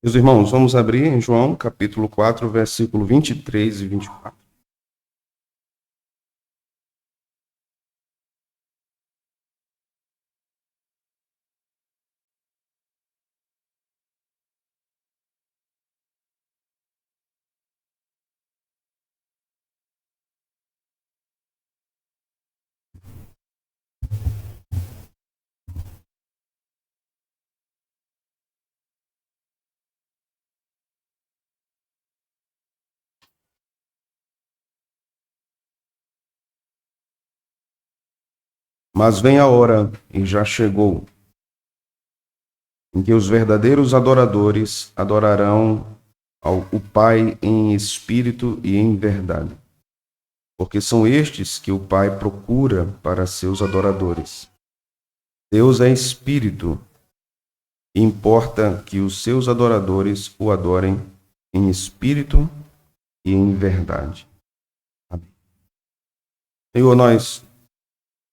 Meus irmãos, vamos abrir em João, capítulo 4, versículo 23 e 24. Mas vem a hora, e já chegou, em que os verdadeiros adoradores adorarão o Pai em espírito e em verdade, porque são estes que o Pai procura para seus adoradores. Deus é espírito, e importa que os seus adoradores o adorem em espírito e em verdade. Amém. Senhor, nós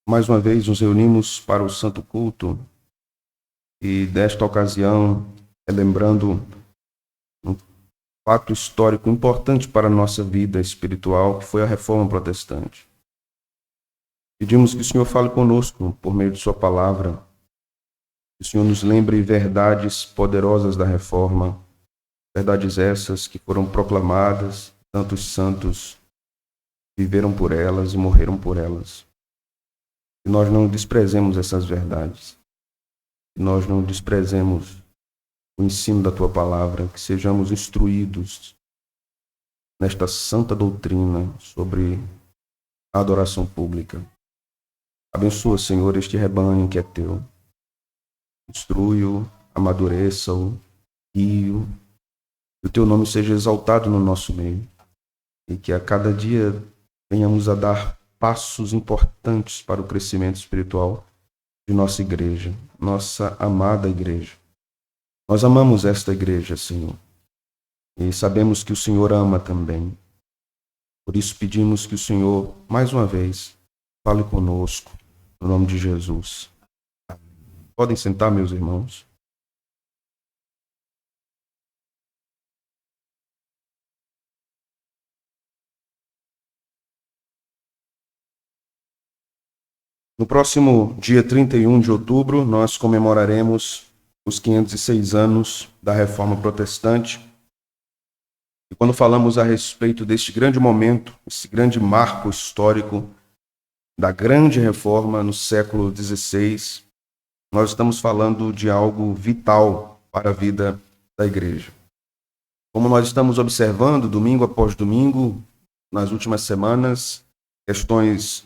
mais uma vez nos reunimos para o santo culto e desta ocasião, lembrando um fato histórico importante para a nossa vida espiritual, que foi a Reforma Protestante. Pedimos que o Senhor fale conosco por meio de sua palavra, que o Senhor nos lembre verdades poderosas da Reforma, verdades essas que foram proclamadas, tantos santos viveram por elas e morreram por elas. Que nós não desprezemos essas verdades, que nós não desprezemos o ensino da Tua palavra, que sejamos instruídos nesta santa doutrina sobre a adoração pública. Abençoa, Senhor, este rebanho que é Teu. Instrui-o, amadureça-o, guie-o, que o Teu nome seja exaltado no nosso meio e que a cada dia venhamos a dar passos importantes para o crescimento espiritual de nossa igreja, nossa amada igreja. Nós amamos esta igreja, Senhor, e sabemos que o Senhor ama também. Por isso pedimos que o Senhor, mais uma vez, fale conosco, no nome de Jesus. Podem sentar, meus irmãos. No próximo dia 31 de outubro, nós comemoraremos os 506 anos da Reforma Protestante. E quando falamos a respeito deste grande momento, esse grande marco histórico da grande reforma no século XVI, nós estamos falando de algo vital para a vida da igreja. Como nós estamos observando, domingo após domingo, nas últimas semanas, questões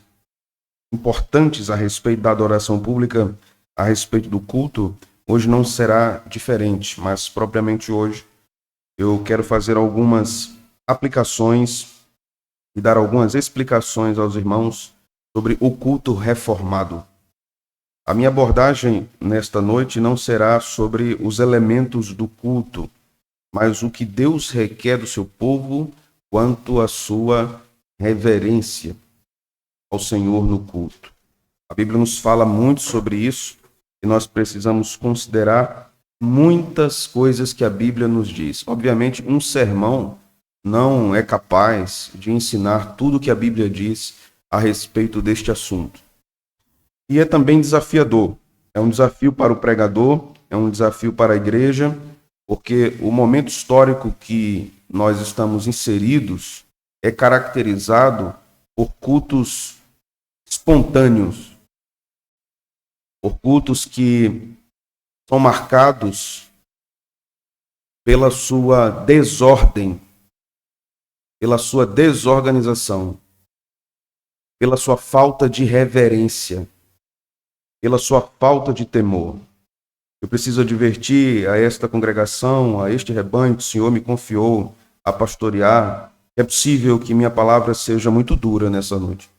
importantes a respeito da adoração pública, a respeito do culto, hoje não será diferente, mas propriamente hoje eu quero fazer algumas aplicações e dar algumas explicações aos irmãos sobre o culto reformado. A minha abordagem nesta noite não será sobre os elementos do culto, mas o que Deus requer do seu povo quanto à sua reverência ao Senhor no culto. A Bíblia nos fala muito sobre isso e nós precisamos considerar muitas coisas que a Bíblia nos diz. Obviamente, um sermão não é capaz de ensinar tudo o que a Bíblia diz a respeito deste assunto. E é também desafiador. É um desafio para o pregador, é um desafio para a igreja, porque o momento histórico que nós estamos inseridos é caracterizado por cultos espontâneos, por cultos que são marcados pela sua desordem, pela sua desorganização, pela sua falta de reverência, pela sua falta de temor. Eu preciso advertir a esta congregação, a este rebanho que o Senhor me confiou a pastorear, é possível que minha palavra seja muito dura nessa noite.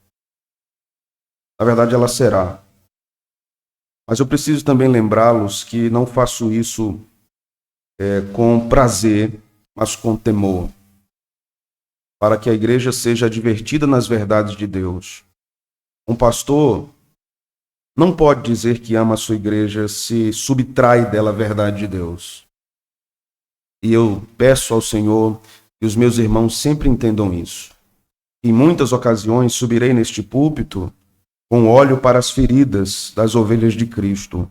Na verdade, ela será. Mas eu preciso também lembrá-los que não faço isso com prazer, mas com temor, para que a igreja seja advertida nas verdades de Deus. Um pastor não pode dizer que ama a sua igreja se subtrai dela a verdade de Deus. E eu peço ao Senhor que os meus irmãos sempre entendam isso. Em muitas ocasiões subirei neste púlpito com óleo para as feridas das ovelhas de Cristo,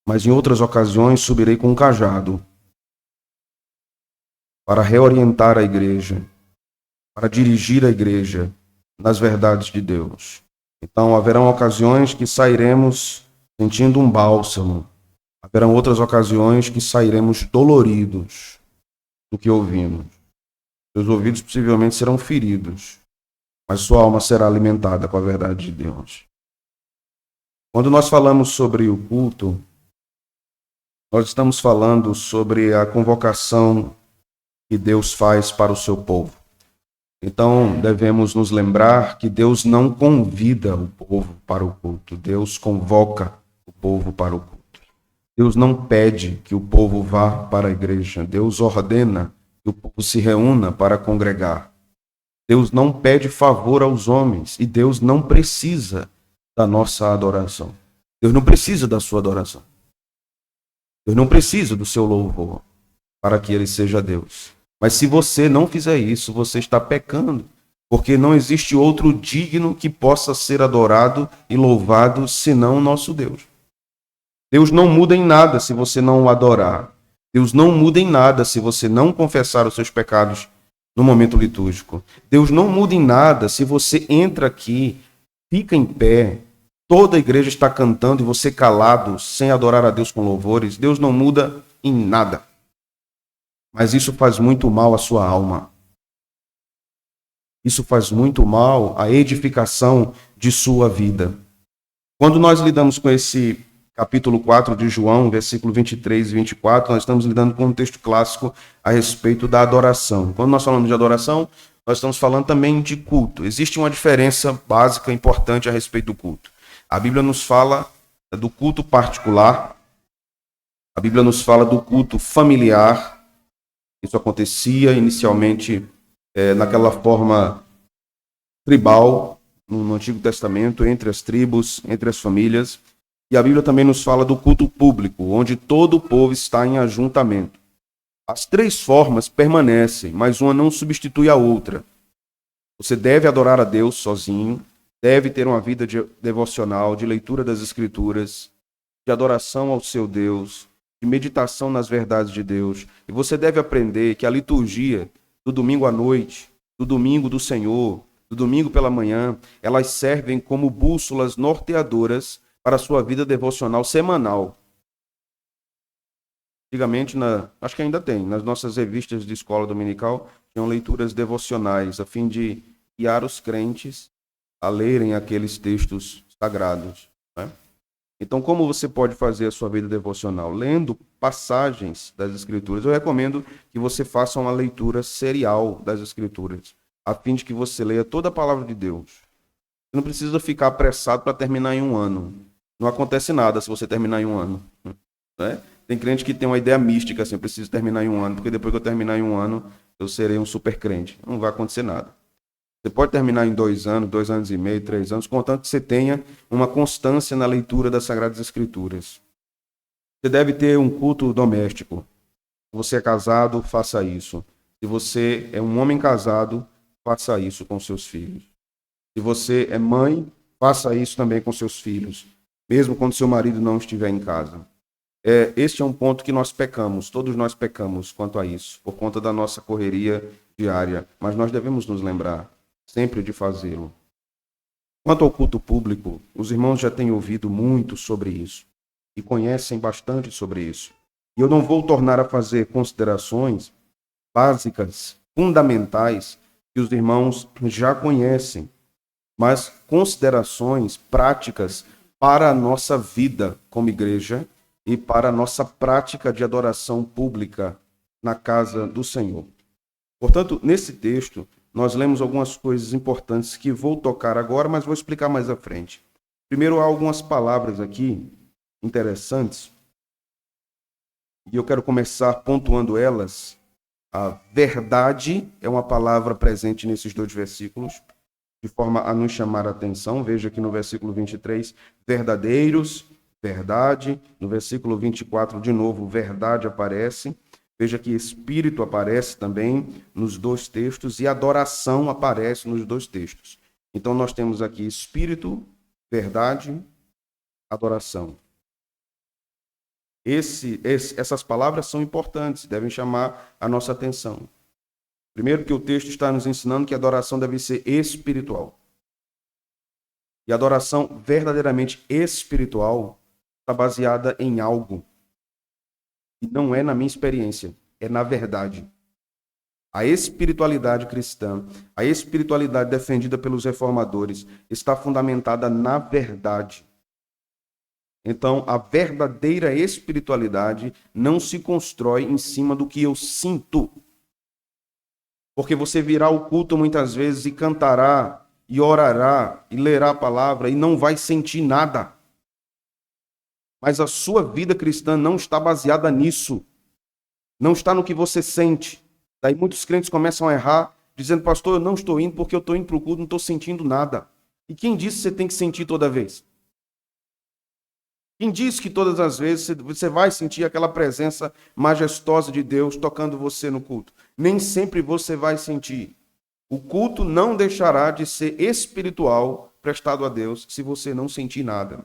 mas em outras ocasiões subirei com um cajado para reorientar a igreja, para dirigir a igreja nas verdades de Deus. Então, haverão ocasiões que sairemos sentindo um bálsamo, haverão outras ocasiões que sairemos doloridos do que ouvimos. Seus ouvidos possivelmente serão feridos, mas sua alma será alimentada com a verdade de Deus. Quando nós falamos sobre o culto, nós estamos falando sobre a convocação que Deus faz para o seu povo. Então, devemos nos lembrar que Deus não convida o povo para o culto, Deus convoca o povo para o culto. Deus não pede que o povo vá para a igreja, Deus ordena que o povo se reúna para congregar. Deus não pede favor aos homens e Deus não precisa da nossa adoração. Deus não precisa da sua adoração. Deus não precisa do seu louvor para que ele seja Deus. Mas se você não fizer isso, você está pecando, porque não existe outro digno que possa ser adorado e louvado senão o nosso Deus. Deus não muda em nada se você não o adorar. Deus não muda em nada se você não confessar os seus pecados no momento litúrgico. Deus não muda em nada se você entra aqui, fica em pé, toda a igreja está cantando e você calado, sem adorar a Deus com louvores. Deus não muda em nada. Mas isso faz muito mal à sua alma. Isso faz muito mal à edificação de sua vida. Quando nós lidamos com esse capítulo 4 de João, versículo 23 e 24, nós estamos lidando com um texto clássico a respeito da adoração. Quando nós falamos de adoração, nós estamos falando também de culto. Existe uma diferença básica, importante a respeito do culto. A Bíblia nos fala do culto particular, a Bíblia nos fala do culto familiar. Isso acontecia inicialmente naquela forma tribal, no Antigo Testamento, entre as tribos, entre as famílias. E a Bíblia também nos fala do culto público, onde todo o povo está em ajuntamento. As três formas permanecem, mas uma não substitui a outra. Você deve adorar a Deus sozinho, deve ter uma vida devocional, de leitura das Escrituras, de adoração ao seu Deus, de meditação nas verdades de Deus. E você deve aprender que a liturgia do domingo à noite, do domingo do Senhor, do domingo pela manhã, elas servem como bússolas norteadoras para a sua vida devocional semanal. Antigamente, acho que ainda tem, nas nossas revistas de escola dominical, tinham leituras devocionais, a fim de guiar os crentes a lerem aqueles textos sagrados, né? Então, como você pode fazer a sua vida devocional? Lendo passagens das Escrituras. Eu recomendo que você faça uma leitura serial das Escrituras, a fim de que você leia toda a palavra de Deus. Você não precisa ficar apressado para terminar em um ano. Não acontece nada se você terminar em um ano, né? Tem crente que tem uma ideia mística, assim, eu preciso terminar em um ano, porque depois que eu terminar em um ano, eu serei um super crente. Não vai acontecer nada. Você pode terminar em 2 anos, 2 anos e meio, 3 anos, contanto que você tenha uma constância na leitura das Sagradas Escrituras. Você deve ter um culto doméstico. Se você é casado, faça isso. Se você é um homem casado, faça isso com seus filhos. Se você é mãe, faça isso também com seus filhos, mesmo quando seu marido não estiver em casa. Este é um ponto que nós pecamos, todos nós pecamos quanto a isso, por conta da nossa correria diária, mas nós devemos nos lembrar sempre de fazê-lo. Quanto ao culto público, os irmãos já têm ouvido muito sobre isso e conhecem bastante sobre isso. E eu não vou tornar a fazer considerações básicas, fundamentais, que os irmãos já conhecem, mas considerações práticas para a nossa vida como igreja e para a nossa prática de adoração pública na casa do Senhor. Portanto, nesse texto, nós lemos algumas coisas importantes que vou tocar agora, mas vou explicar mais à frente. Primeiro, há algumas palavras aqui interessantes, e eu quero começar pontuando elas. A verdade é uma palavra presente nesses 2 versículos, de forma a nos chamar a atenção. Veja aqui no versículo 23, verdadeiros, verdade. No versículo 24, de novo, verdade aparece. Veja que espírito aparece também nos dois textos e adoração aparece nos dois textos. Então nós temos aqui espírito, verdade, adoração. Essas palavras são importantes, devem chamar a nossa atenção. Primeiro que o texto está nos ensinando que a adoração deve ser espiritual. E a adoração verdadeiramente espiritual está baseada em algo. E não é na minha experiência, é na verdade. A espiritualidade cristã, a espiritualidade defendida pelos reformadores, está fundamentada na verdade. Então, a verdadeira espiritualidade não se constrói em cima do que eu sinto. Porque você virá ao culto muitas vezes e cantará, e orará, e lerá a palavra, e não vai sentir nada. Mas a sua vida cristã não está baseada nisso. Não está no que você sente. Daí muitos crentes começam a errar, dizendo, pastor, eu não estou indo porque eu estou indo para o culto, não estou sentindo nada. E quem disse que você tem que sentir toda vez? Quem disse que todas as vezes você vai sentir aquela presença majestosa de Deus tocando você no culto? Nem sempre você vai sentir. O culto não deixará de ser espiritual prestado a Deus se você não sentir nada.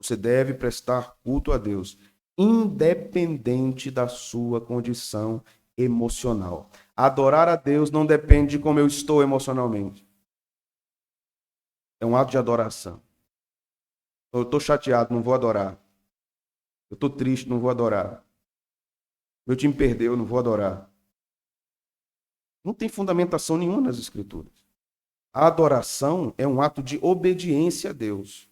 Você deve prestar culto a Deus, independente da sua condição emocional. Adorar a Deus não depende de como eu estou emocionalmente. É um ato de adoração. Eu estou chateado, não vou adorar. Eu estou triste, não vou adorar. Meu time perdeu, não vou adorar. Não tem fundamentação nenhuma nas Escrituras. A adoração é um ato de obediência a Deus.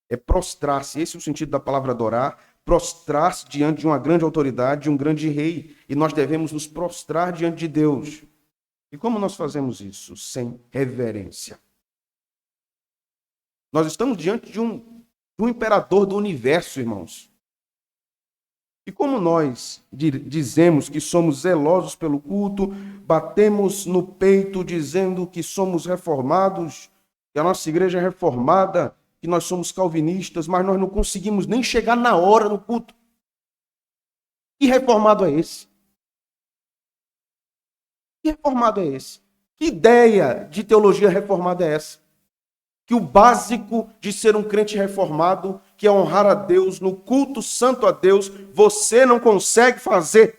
É prostrar-se, esse é o sentido da palavra adorar, prostrar-se diante de uma grande autoridade, de um grande rei. E nós devemos nos prostrar diante de Deus. E como nós fazemos isso? Sem reverência. Nós estamos diante de um imperador do universo, irmãos. E como nós dizemos que somos zelosos pelo culto, batemos no peito dizendo que somos reformados, que a nossa igreja é reformada, que nós somos calvinistas, mas nós não conseguimos nem chegar na hora no culto. Que reformado é esse? Que reformado é esse? Que ideia de teologia reformada é essa? Que o básico de ser um crente reformado, que é honrar a Deus, no culto santo a Deus, você não consegue fazer.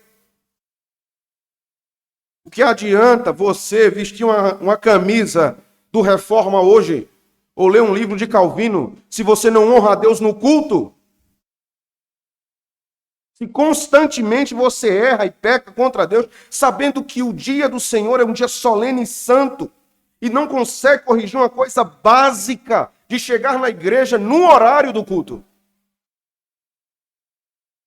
O que adianta você vestir uma camisa do Reforma hoje, ou ler um livro de Calvino, se você não honra a Deus no culto? Se constantemente você erra e peca contra Deus, sabendo que o dia do Senhor é um dia solene e santo, e não consegue corrigir uma coisa básica de chegar na igreja no horário do culto.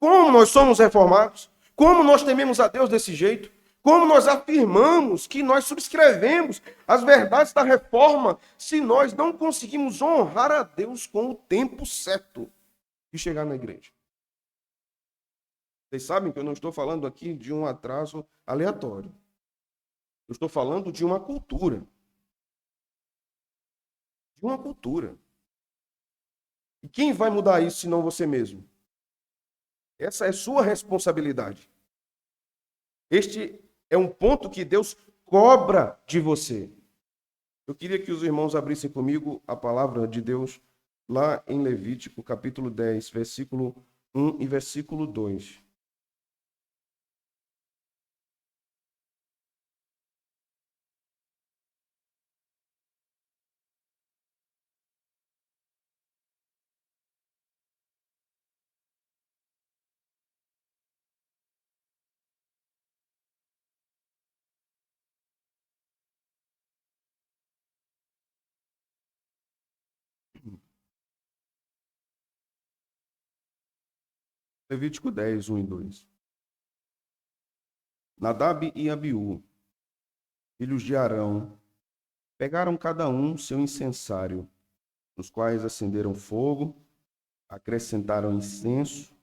Como nós somos reformados? Como nós tememos a Deus desse jeito? Como nós afirmamos que nós subscrevemos as verdades da reforma se nós não conseguimos honrar a Deus com o tempo certo de chegar na igreja? Vocês sabem que eu não estou falando aqui de um atraso aleatório. Eu estou falando de uma cultura. De uma cultura. E quem vai mudar isso senão você mesmo? Essa é sua responsabilidade. Este é um ponto que Deus cobra de você. Eu queria que os irmãos abrissem comigo a palavra de Deus lá em Levítico, capítulo 10, versículo 1 e versículo 2. Levítico 10, 1 e 2. Nadab e Abiú, filhos de Arão, pegaram cada um seu incensário, nos quais acenderam fogo, acrescentaram incenso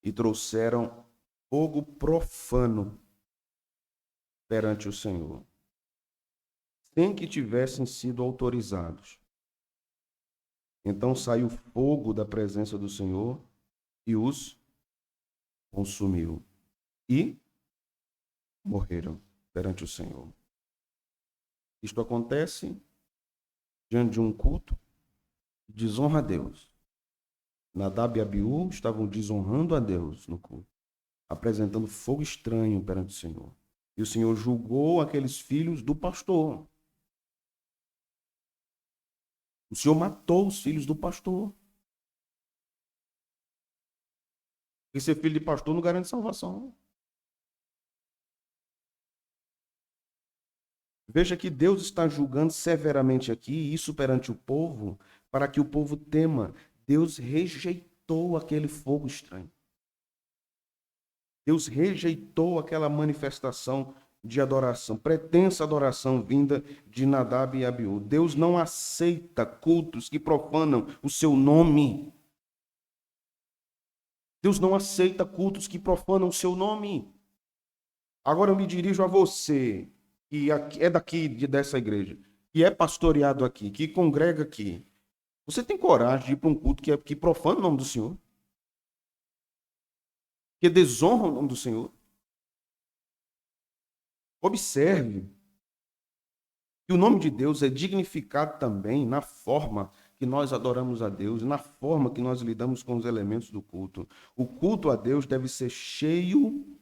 e trouxeram fogo profano perante o Senhor, sem que tivessem sido autorizados. Então saiu fogo da presença do Senhor e os consumiu e morreram perante o Senhor. Isto acontece diante de um culto que desonra a Deus. Nadab e Abiú estavam desonrando a Deus no culto, apresentando fogo estranho perante o Senhor. E o Senhor julgou aqueles filhos do pastor. O Senhor matou os filhos do pastor. Porque ser filho de pastor não garante salvação. Veja que Deus está julgando severamente aqui, isso perante o povo, para que o povo tema. Deus rejeitou aquele fogo estranho. Deus rejeitou aquela manifestação de adoração, pretensa adoração vinda de Nadab e Abiú. Deus não aceita cultos que profanam o seu nome. Deus não aceita cultos que profanam o seu nome. Agora eu me dirijo a você, que é daqui dessa igreja, que é pastoreado aqui, que congrega aqui. Você tem coragem de ir para um culto que profana o nome do Senhor? Que desonra o nome do Senhor? Observe que o nome de Deus é dignificado também na forma que nós adoramos a Deus, na forma que nós lidamos com os elementos do culto. O culto a Deus deve ser cheio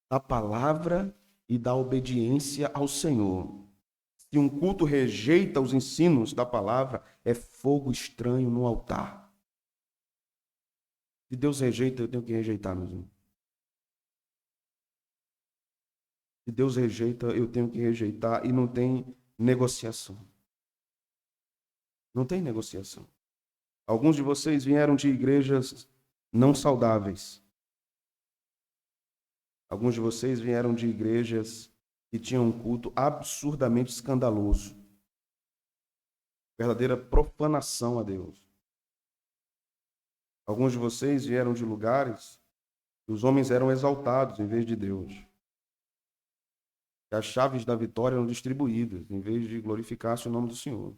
da palavra e da obediência ao Senhor. Se um culto rejeita os ensinos da palavra, é fogo estranho no altar. Se Deus rejeita, eu tenho que rejeitar, meus irmãos. Se Deus rejeita, eu tenho que rejeitar e não tem negociação. Não tem negociação. Alguns de vocês vieram de igrejas não saudáveis. Alguns de vocês vieram de igrejas que tinham um culto absurdamente escandaloso. Verdadeira profanação a Deus. Alguns de vocês vieram de lugares que os homens eram exaltados em vez de Deus. Que as chaves da vitória eram distribuídas em vez de glorificar-se o nome do Senhor.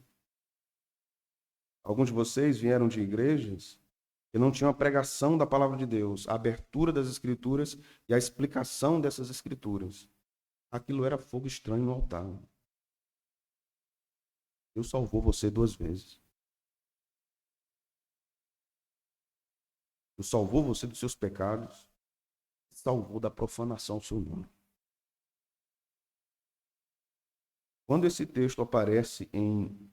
Alguns de vocês vieram de igrejas que não tinham a pregação da palavra de Deus, a abertura das Escrituras e a explicação dessas Escrituras. Aquilo era fogo estranho no altar. Deus salvou você 2 vezes. Deus salvou você dos seus pecados, salvou da profanação do seu nome. Quando esse texto aparece em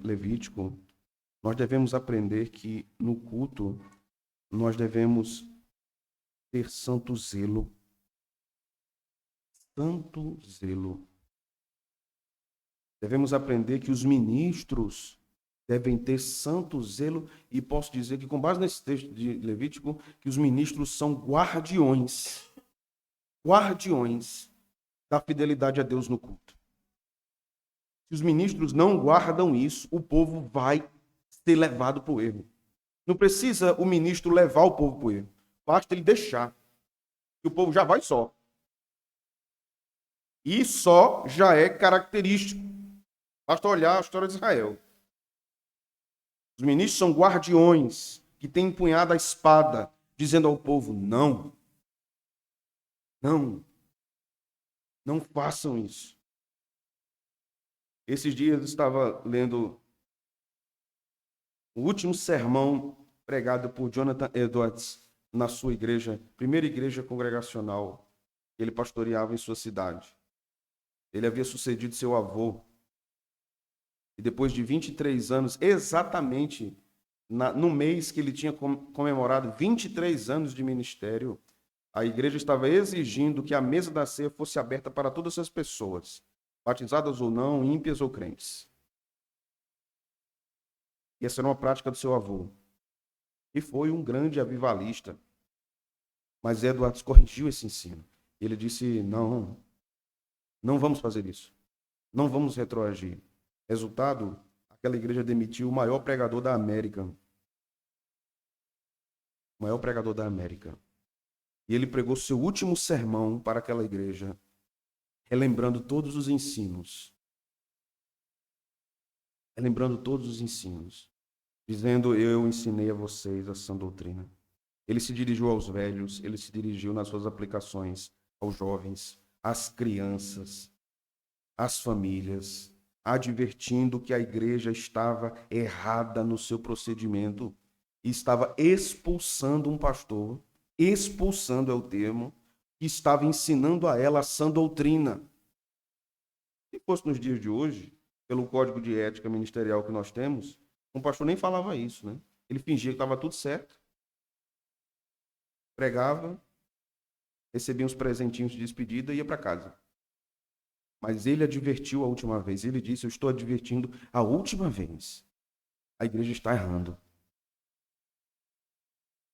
Levítico, nós devemos aprender que no culto nós devemos ter santo zelo. Santo zelo. Devemos aprender que os ministros devem ter santo zelo, e posso dizer que, com base nesse texto de Levítico, que os ministros são guardiões da fidelidade a Deus no culto. Se os ministros não guardam isso, o povo vai ser levado para o erro. Não precisa o ministro levar o povo para o erro. Basta ele deixar. Que o povo já vai só. E só já é característico. Basta olhar a história de Israel. Os ministros são guardiões que têm empunhado a espada, dizendo ao povo: não, não façam isso. Esses dias eu estava lendo o último sermão pregado por Jonathan Edwards na sua igreja, primeira igreja congregacional que ele pastoreava em sua cidade. Ele havia sucedido seu avô. E depois de 23 anos, exatamente no mês que ele tinha comemorado 23 anos de ministério, a igreja estava exigindo que a mesa da ceia fosse aberta para todas as pessoas, batizadas ou não, ímpias ou crentes. E essa era uma prática do seu avô. E foi um grande avivalista. Mas Edwards corrigiu esse ensino. Ele disse: não vamos fazer isso. Não vamos retroagir. Resultado, aquela igreja demitiu o maior pregador da América. O maior pregador da América. E ele pregou seu último sermão para aquela igreja, relembrando todos os ensinos. Relembrando todos os ensinos. Dizendo: eu ensinei a vocês a sã doutrina. Ele se dirigiu aos velhos, ele se dirigiu nas suas aplicações aos jovens, às crianças, às famílias, advertindo que a igreja estava errada no seu procedimento e estava expulsando um pastor, expulsando é o termo, que estava ensinando a ela a sã doutrina. Se fosse nos dias de hoje, pelo código de ética ministerial que nós temos, um pastor nem falava isso, né? Ele fingia que estava tudo certo, pregava, recebia uns presentinhos de despedida e ia para casa. Mas ele advertiu a última vez. Ele disse: eu estou advertindo a última vez. A igreja está errando.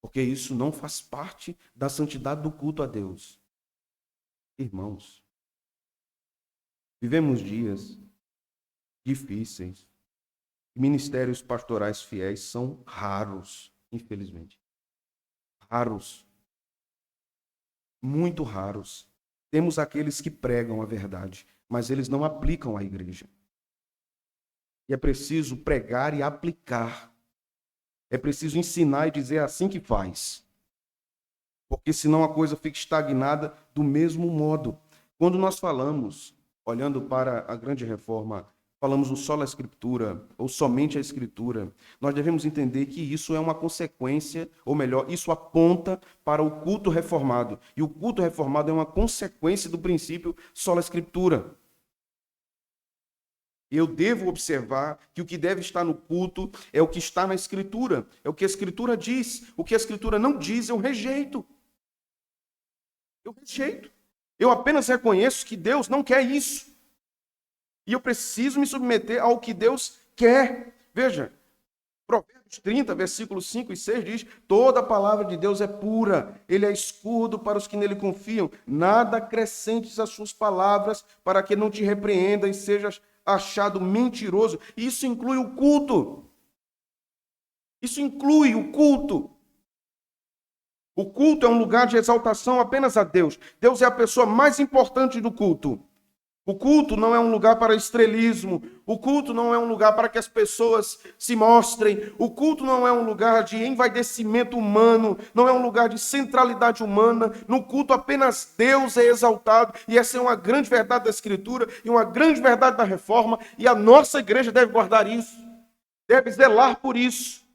Porque isso não faz parte da santidade do culto a Deus. Irmãos, vivemos dias difíceis. Ministérios pastorais fiéis são raros, infelizmente. Raros. Muito raros. Temos aqueles que pregam a verdade, mas eles não aplicam à igreja. E é preciso pregar e aplicar. É preciso ensinar e dizer assim que faz. Porque senão a coisa fica estagnada do mesmo modo. Quando nós falamos, olhando para a grande reforma, falamos no sola escritura, ou somente a escritura, nós devemos entender que isso é uma consequência, ou melhor, isso aponta para o culto reformado. E o culto reformado é uma consequência do princípio sola escritura. Eu devo observar que o que deve estar no culto é o que está na Escritura, é o que a Escritura diz. O que a Escritura não diz, eu rejeito. Eu rejeito. Eu apenas reconheço que Deus não quer isso. E eu preciso me submeter ao que Deus quer. Veja, Provérbios 30, versículos 5 e 6 diz: toda a palavra de Deus é pura, ele é escudo para os que nele confiam. Nada acrescentes às suas palavras, para que não te repreenda e sejas achado mentiroso. Isso inclui o culto. Isso inclui o culto. O culto é um lugar de exaltação apenas a Deus. Deus é a pessoa mais importante do culto. O culto não é um lugar para estrelismo. O culto não é um lugar para que as pessoas se mostrem. O culto não é um lugar de envaidecimento humano. Não é um lugar de centralidade humana. No culto apenas Deus é exaltado. E essa é uma grande verdade da Escritura e uma grande verdade da Reforma. E a nossa igreja deve guardar isso. Deve zelar por isso.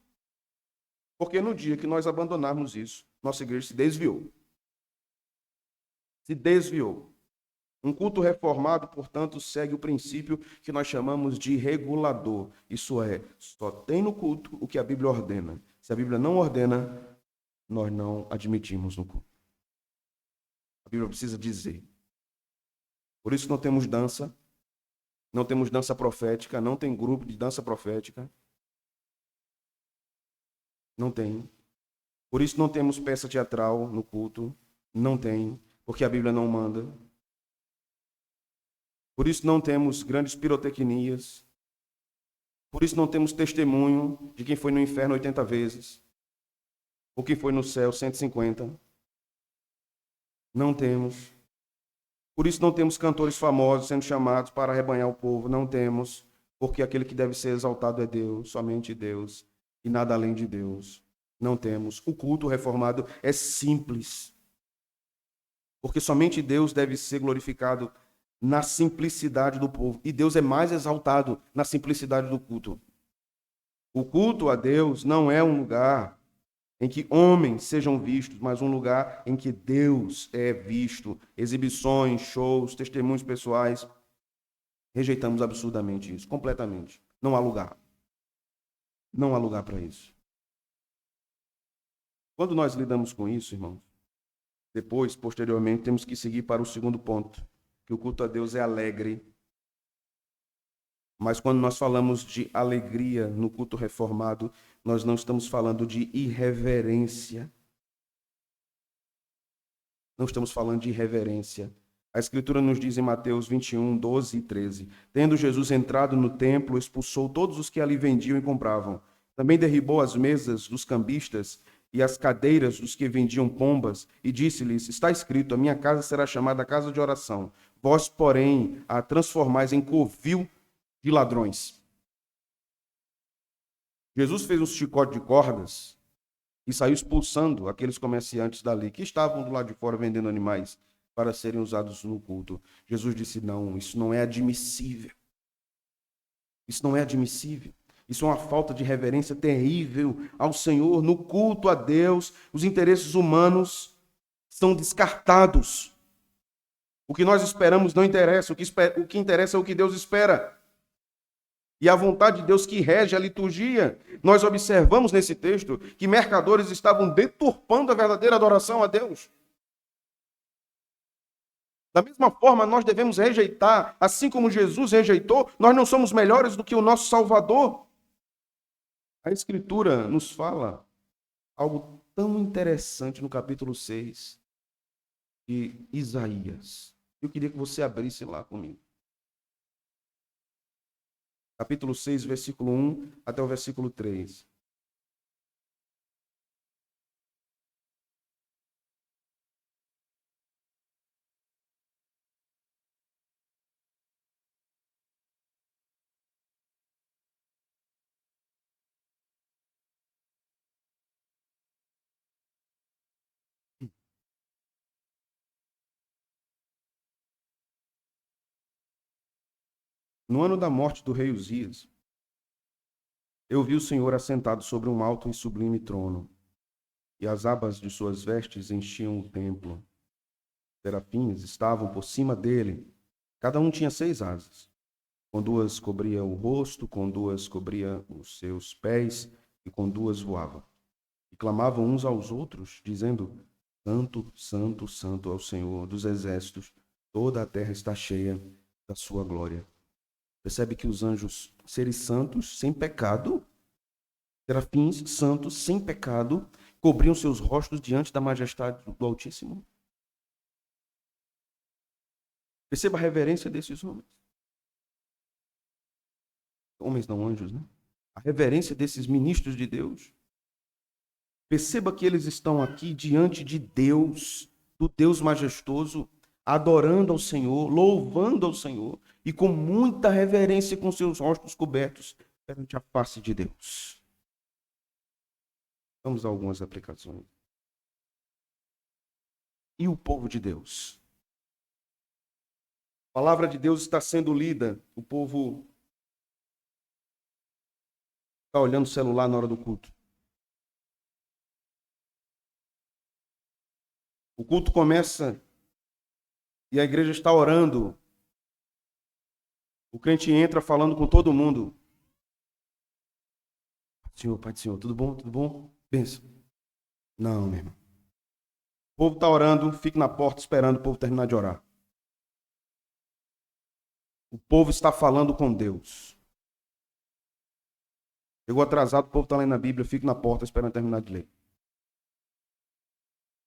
Porque no dia que nós abandonarmos isso, nossa igreja se desviou. Se desviou. Um culto reformado, portanto, segue o princípio que nós chamamos de regulador. Isso é, só tem no culto o que a Bíblia ordena. Se a Bíblia não ordena, nós não admitimos no culto. A Bíblia precisa dizer. Por isso não temos dança profética, não tem grupo de dança profética. Não tem. Por isso não temos peça teatral no culto. Não tem, porque a Bíblia não manda. Por isso não temos grandes pirotecnias. Por isso não temos testemunho de quem foi no inferno 80 vezes. Ou quem foi no céu 150. Não temos. Por isso não temos cantores famosos sendo chamados para arrebanhar o povo. Não temos. Porque aquele que deve ser exaltado é Deus, somente Deus. E nada além de Deus. Não temos. O culto reformado é simples. Porque somente Deus deve ser glorificado na simplicidade do povo. E Deus é mais exaltado na simplicidade do culto. O culto a Deus não é um lugar em que homens sejam vistos, mas um lugar em que Deus é visto. Exibições, shows, testemunhos pessoais. Rejeitamos absurdamente isso, completamente. Não há lugar. Não há lugar para isso. Quando nós lidamos com isso, irmãos, depois, posteriormente, temos que seguir para o segundo ponto, que o culto a Deus é alegre. Mas quando nós falamos de alegria no culto reformado, nós não estamos falando de irreverência. Não estamos falando de irreverência. A Escritura nos diz em Mateus 21, 12 e 13: tendo Jesus entrado no templo, expulsou todos os que ali vendiam e compravam. Também derribou as mesas dos cambistas e as cadeiras dos que vendiam pombas, e disse-lhes: está escrito, a minha casa será chamada casa de oração. Vós, porém, a transformais em covil de ladrões. Jesus fez um chicote de cordas e saiu expulsando aqueles comerciantes dali que estavam do lado de fora vendendo animais para serem usados no culto. Jesus disse: não, isso não é admissível. Isso não é admissível. Isso é uma falta de reverência terrível ao Senhor. No culto a Deus, os interesses humanos são descartados. O que nós esperamos não interessa. O que interessa é o que Deus espera. E a vontade de Deus que rege a liturgia. Nós observamos nesse texto que mercadores estavam deturpando a verdadeira adoração a Deus. Da mesma forma, nós devemos rejeitar, assim como Jesus rejeitou, nós não somos melhores do que o nosso Salvador. A Escritura nos fala algo tão interessante no capítulo 6 de Isaías. Eu queria que você abrisse lá comigo. Capítulo 6, versículo 1 até o versículo 3. No ano da morte do rei Uzias, eu vi o Senhor assentado sobre um alto e sublime trono, e as abas de suas vestes enchiam o templo. Serafins estavam por cima dele, cada um tinha 6 asas. Com 2 cobria o rosto, com 2 cobria os seus pés, e com 2 voava. E clamavam uns aos outros, dizendo: Santo, Santo, Santo é o Senhor dos exércitos, toda a terra está cheia da sua glória. Percebe que os anjos, seres santos, sem pecado, serafins santos, sem pecado, cobriam seus rostos diante da majestade do Altíssimo. Perceba a reverência desses homens. Homens não anjos, né? A reverência desses ministros de Deus. Perceba que eles estão aqui diante de Deus, do Deus majestoso, adorando ao Senhor, louvando ao Senhor e com muita reverência com seus rostos cobertos perante a face de Deus. Vamos a algumas aplicações. E o povo de Deus? A palavra de Deus está sendo lida, o povo está olhando o celular na hora do culto. O culto começa e a igreja está orando. O crente entra falando com todo mundo. Senhor, Pai do Senhor, tudo bom? Tudo bom? Benção. Não, meu irmão. O povo está orando, fique na porta esperando o povo terminar de orar. O povo está falando com Deus. Chegou atrasado, o povo está lendo a Bíblia, fique na porta esperando terminar de ler.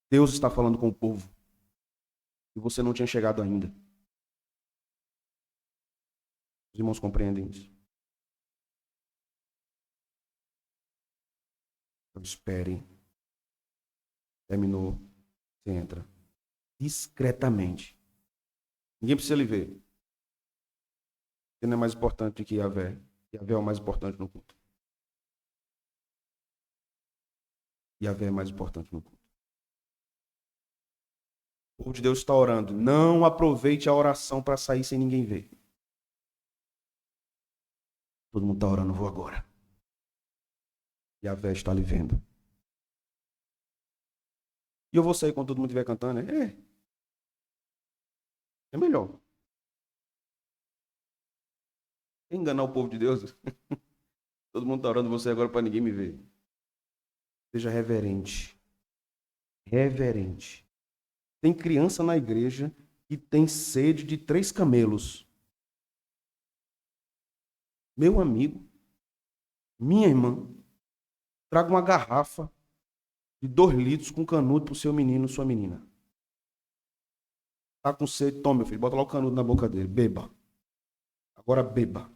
Deus está falando com o povo. E você não tinha chegado ainda. Os irmãos compreendem isso? Então, esperem. Terminou. Você entra. Discretamente. Ninguém precisa lhe ver. Ele não é mais importante que Yahvé. Yahvé é o mais importante no culto. Yahvé é mais importante no culto. O povo de Deus está orando. Não aproveite a oração para sair sem ninguém ver. Todo mundo está orando, vou agora. Yahvé está lhe vendo. E eu vou sair quando todo mundo estiver cantando, né? É melhor. Enganar o povo de Deus. Todo mundo está orando você agora para ninguém me ver. Seja reverente. Reverente. Tem criança na igreja que tem sede de 3 camelos. Meu amigo, minha irmã, traga uma garrafa de 2 litros com canudo para o seu menino, sua menina. Tá com sede? Toma, meu filho, bota lá o canudo na boca dele. Beba. Agora beba.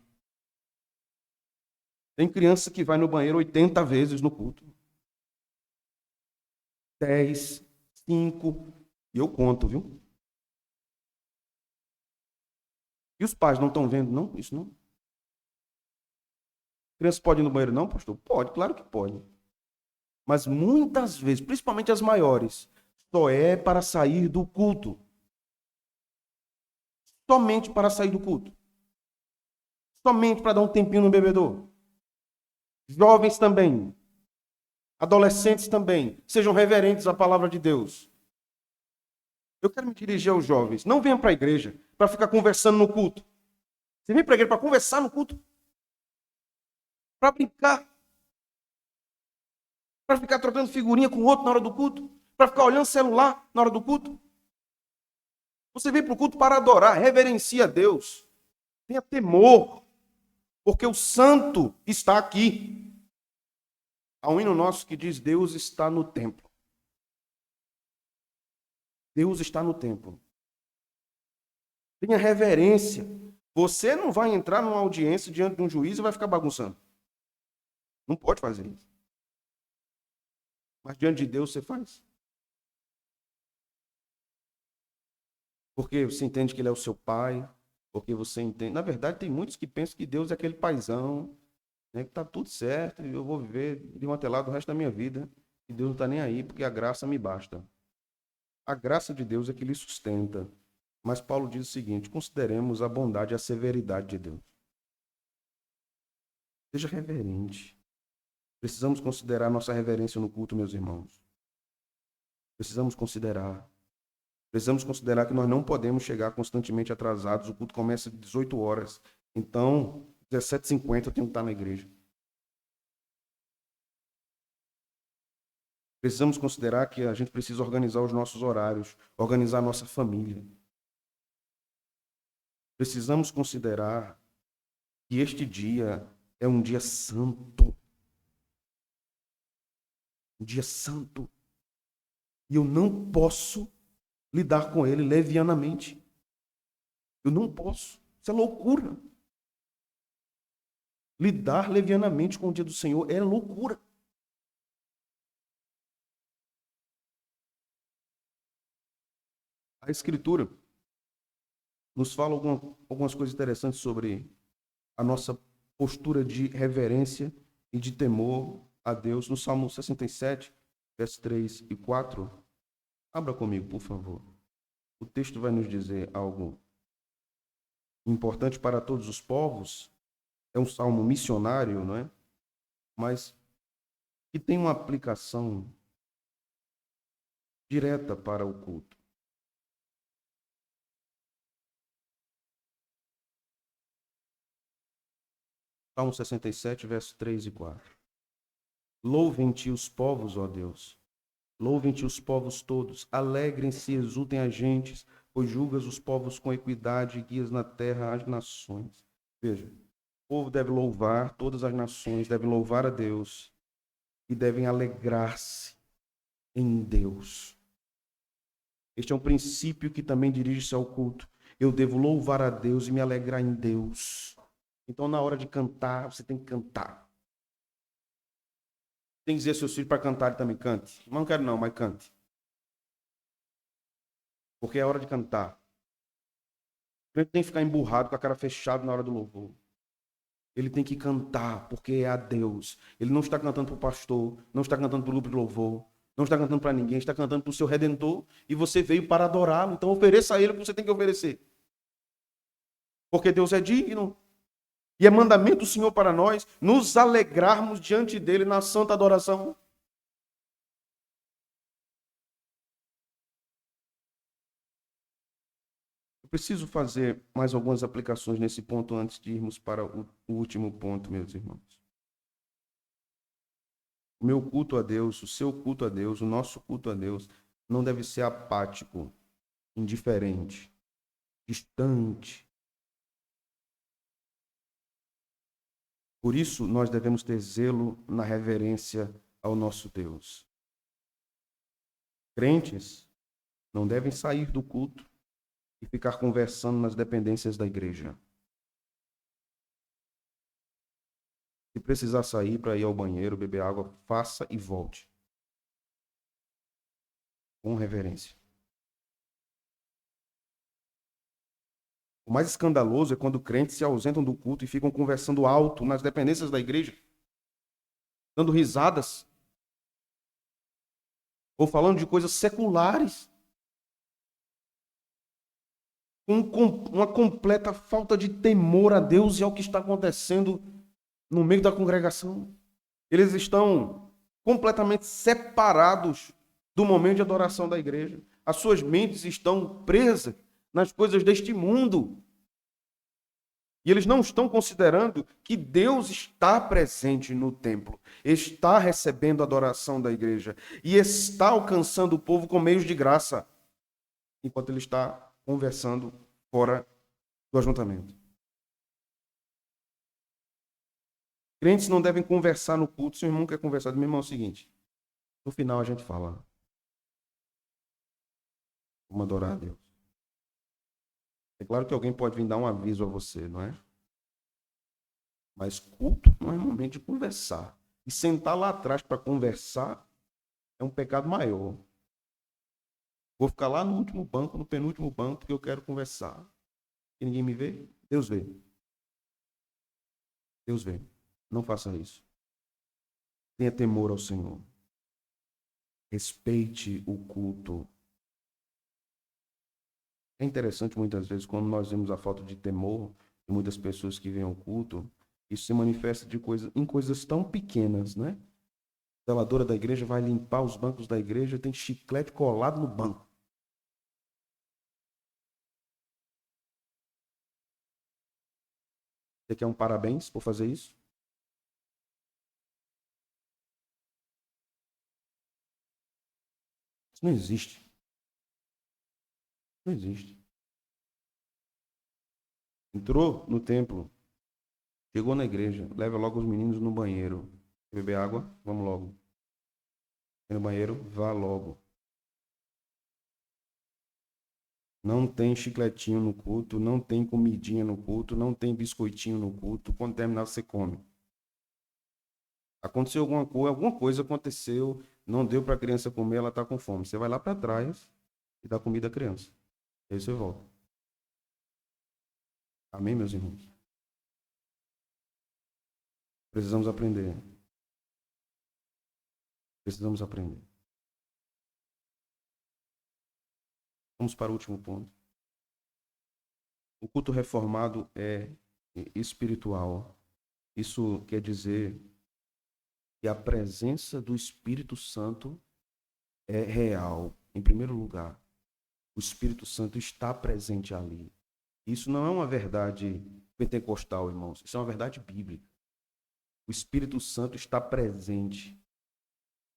Tem criança que vai no banheiro 80 vezes no culto. 10, 5, e eu conto, viu? E os pais não estão vendo, não? Isso não? Criança pode ir no banheiro, não, pastor? Pode, claro que pode. Mas muitas vezes, principalmente as maiores, só é para sair do culto. Somente para sair do culto. Somente para dar um tempinho no bebedouro. Jovens também. Adolescentes também. Sejam reverentes à palavra de Deus. Eu quero me dirigir aos jovens. Não venham para a igreja para ficar conversando no culto. Você vem para a igreja para conversar no culto? Para brincar? Para ficar trocando figurinha com o outro na hora do culto? Para ficar olhando celular na hora do culto? Você vem para o culto para adorar, reverencia a Deus. Tenha temor, porque o santo está aqui. Há um hino nosso que diz: Deus está no templo. Deus está no templo. Tenha reverência. Você não vai entrar numa audiência diante de um juiz e vai ficar bagunçando. Não pode fazer isso. Mas diante de Deus você faz. Porque você entende que Ele é o seu pai. Porque você entende. Na verdade, tem muitos que pensam que Deus é aquele paizão, né, que está tudo certo e eu vou viver de um lado o resto da minha vida. E Deus não está nem aí, porque a graça me basta. A graça de Deus é que lhe sustenta. Mas Paulo diz o seguinte: consideremos a bondade e a severidade de Deus. Seja reverente. Precisamos considerar nossa reverência no culto, meus irmãos. Precisamos considerar. Precisamos considerar que nós não podemos chegar constantemente atrasados. O culto começa às 18 horas. Então, 17h50 eu tenho que estar na igreja. Precisamos considerar que a gente precisa organizar os nossos horários, organizar a nossa família. Precisamos considerar que este dia é um dia santo. Um dia santo. E eu não posso lidar com ele levianamente. Eu não posso. Isso é loucura. Lidar levianamente com o dia do Senhor é loucura. A Escritura nos fala algumas coisas interessantes sobre a nossa postura de reverência e de temor a Deus. No Salmo 67, versos 3 e 4. Abra comigo, por favor. O texto vai nos dizer algo importante para todos os povos. É um salmo missionário, não é? Mas que tem uma aplicação direta para o culto. Salmo 67, versos 3 e 4. Louvem-te os povos, ó Deus. Louvem-te os povos todos. Alegrem-se e exultem as gentes, pois julgas os povos com equidade e guias na terra as nações. Veja, o povo deve louvar, todas as nações devem louvar a Deus e devem alegrar-se em Deus. Este é um princípio que também dirige-se ao culto. Eu devo louvar a Deus e me alegrar em Deus. Então, na hora de cantar, você tem que cantar. Tem que dizer aos seus filhos para cantar, ele também cante. Mas não quero não, mas cante. Porque é hora de cantar. Ele tem que ficar emburrado com a cara fechada na hora do louvor. Ele tem que cantar, porque é a Deus. Ele não está cantando para o pastor, não está cantando para o grupo de louvor, não está cantando para ninguém, está cantando para o seu Redentor e você veio para adorá-lo. Então ofereça a ele o que você tem que oferecer. Porque Deus é digno. E é mandamento do Senhor para nós nos alegrarmos diante dele na santa adoração. Eu preciso fazer mais algumas aplicações nesse ponto antes de irmos para o último ponto, meus irmãos. O meu culto a Deus, o seu culto a Deus, o nosso culto a Deus não deve ser apático, indiferente, distante. Por isso, nós devemos ter zelo na reverência ao nosso Deus. Crentes não devem sair do culto e ficar conversando nas dependências da igreja. Se precisar sair para ir ao banheiro, beber água, faça e volte. Com reverência. O mais escandaloso é quando crentes se ausentam do culto e ficam conversando alto nas dependências da igreja, dando risadas. ou falando de coisas seculares, com uma completa falta de temor a Deus e ao que está acontecendo no meio da congregação. Eles estão completamente separados do momento de adoração da igreja. As suas mentes estão presas nas coisas deste mundo. E eles não estão considerando que Deus está presente no templo, está recebendo a adoração da igreja e está alcançando o povo com meios de graça, enquanto ele está conversando fora do ajuntamento. Crentes não devem conversar no culto. Se o irmão quer conversar, meu irmão, é o seguinte: no final a gente fala, vamos adorar a Deus. É claro que alguém pode vir dar um aviso a você, não é? Mas culto não é momento de conversar. E sentar lá atrás para conversar é um pecado maior. Vou ficar lá no último banco, no penúltimo banco, porque eu quero conversar. E ninguém me vê? Deus vê. Deus vê. Não faça isso. Tenha temor ao Senhor. Respeite o culto. É interessante muitas vezes quando nós vemos a falta de temor de muitas pessoas que vêm ao culto, isso se manifesta em coisas tão pequenas, né? A zeladora da igreja vai limpar os bancos da igreja, tem chiclete colado no banco. Você quer um parabéns por fazer isso? Isso não existe. Não existe. Entrou no templo, chegou na igreja, leva logo os meninos no banheiro. Quer beber água? Vamos logo. Quer no banheiro? Vá logo. Não tem chicletinho no culto, não tem comidinha no culto, não tem biscoitinho no culto. Quando terminar, você come. Aconteceu alguma coisa aconteceu, não deu para a criança comer, ela está com fome. Você vai lá para trás e dá comida à criança. E aí você volta. Amém, meus irmãos? Precisamos aprender. Precisamos aprender. Vamos para o último ponto. O culto reformado é espiritual. Isso quer dizer que a presença do Espírito Santo é real. Em primeiro lugar, o Espírito Santo está presente ali. Isso não é uma verdade pentecostal, irmãos. Isso é uma verdade bíblica. O Espírito Santo está presente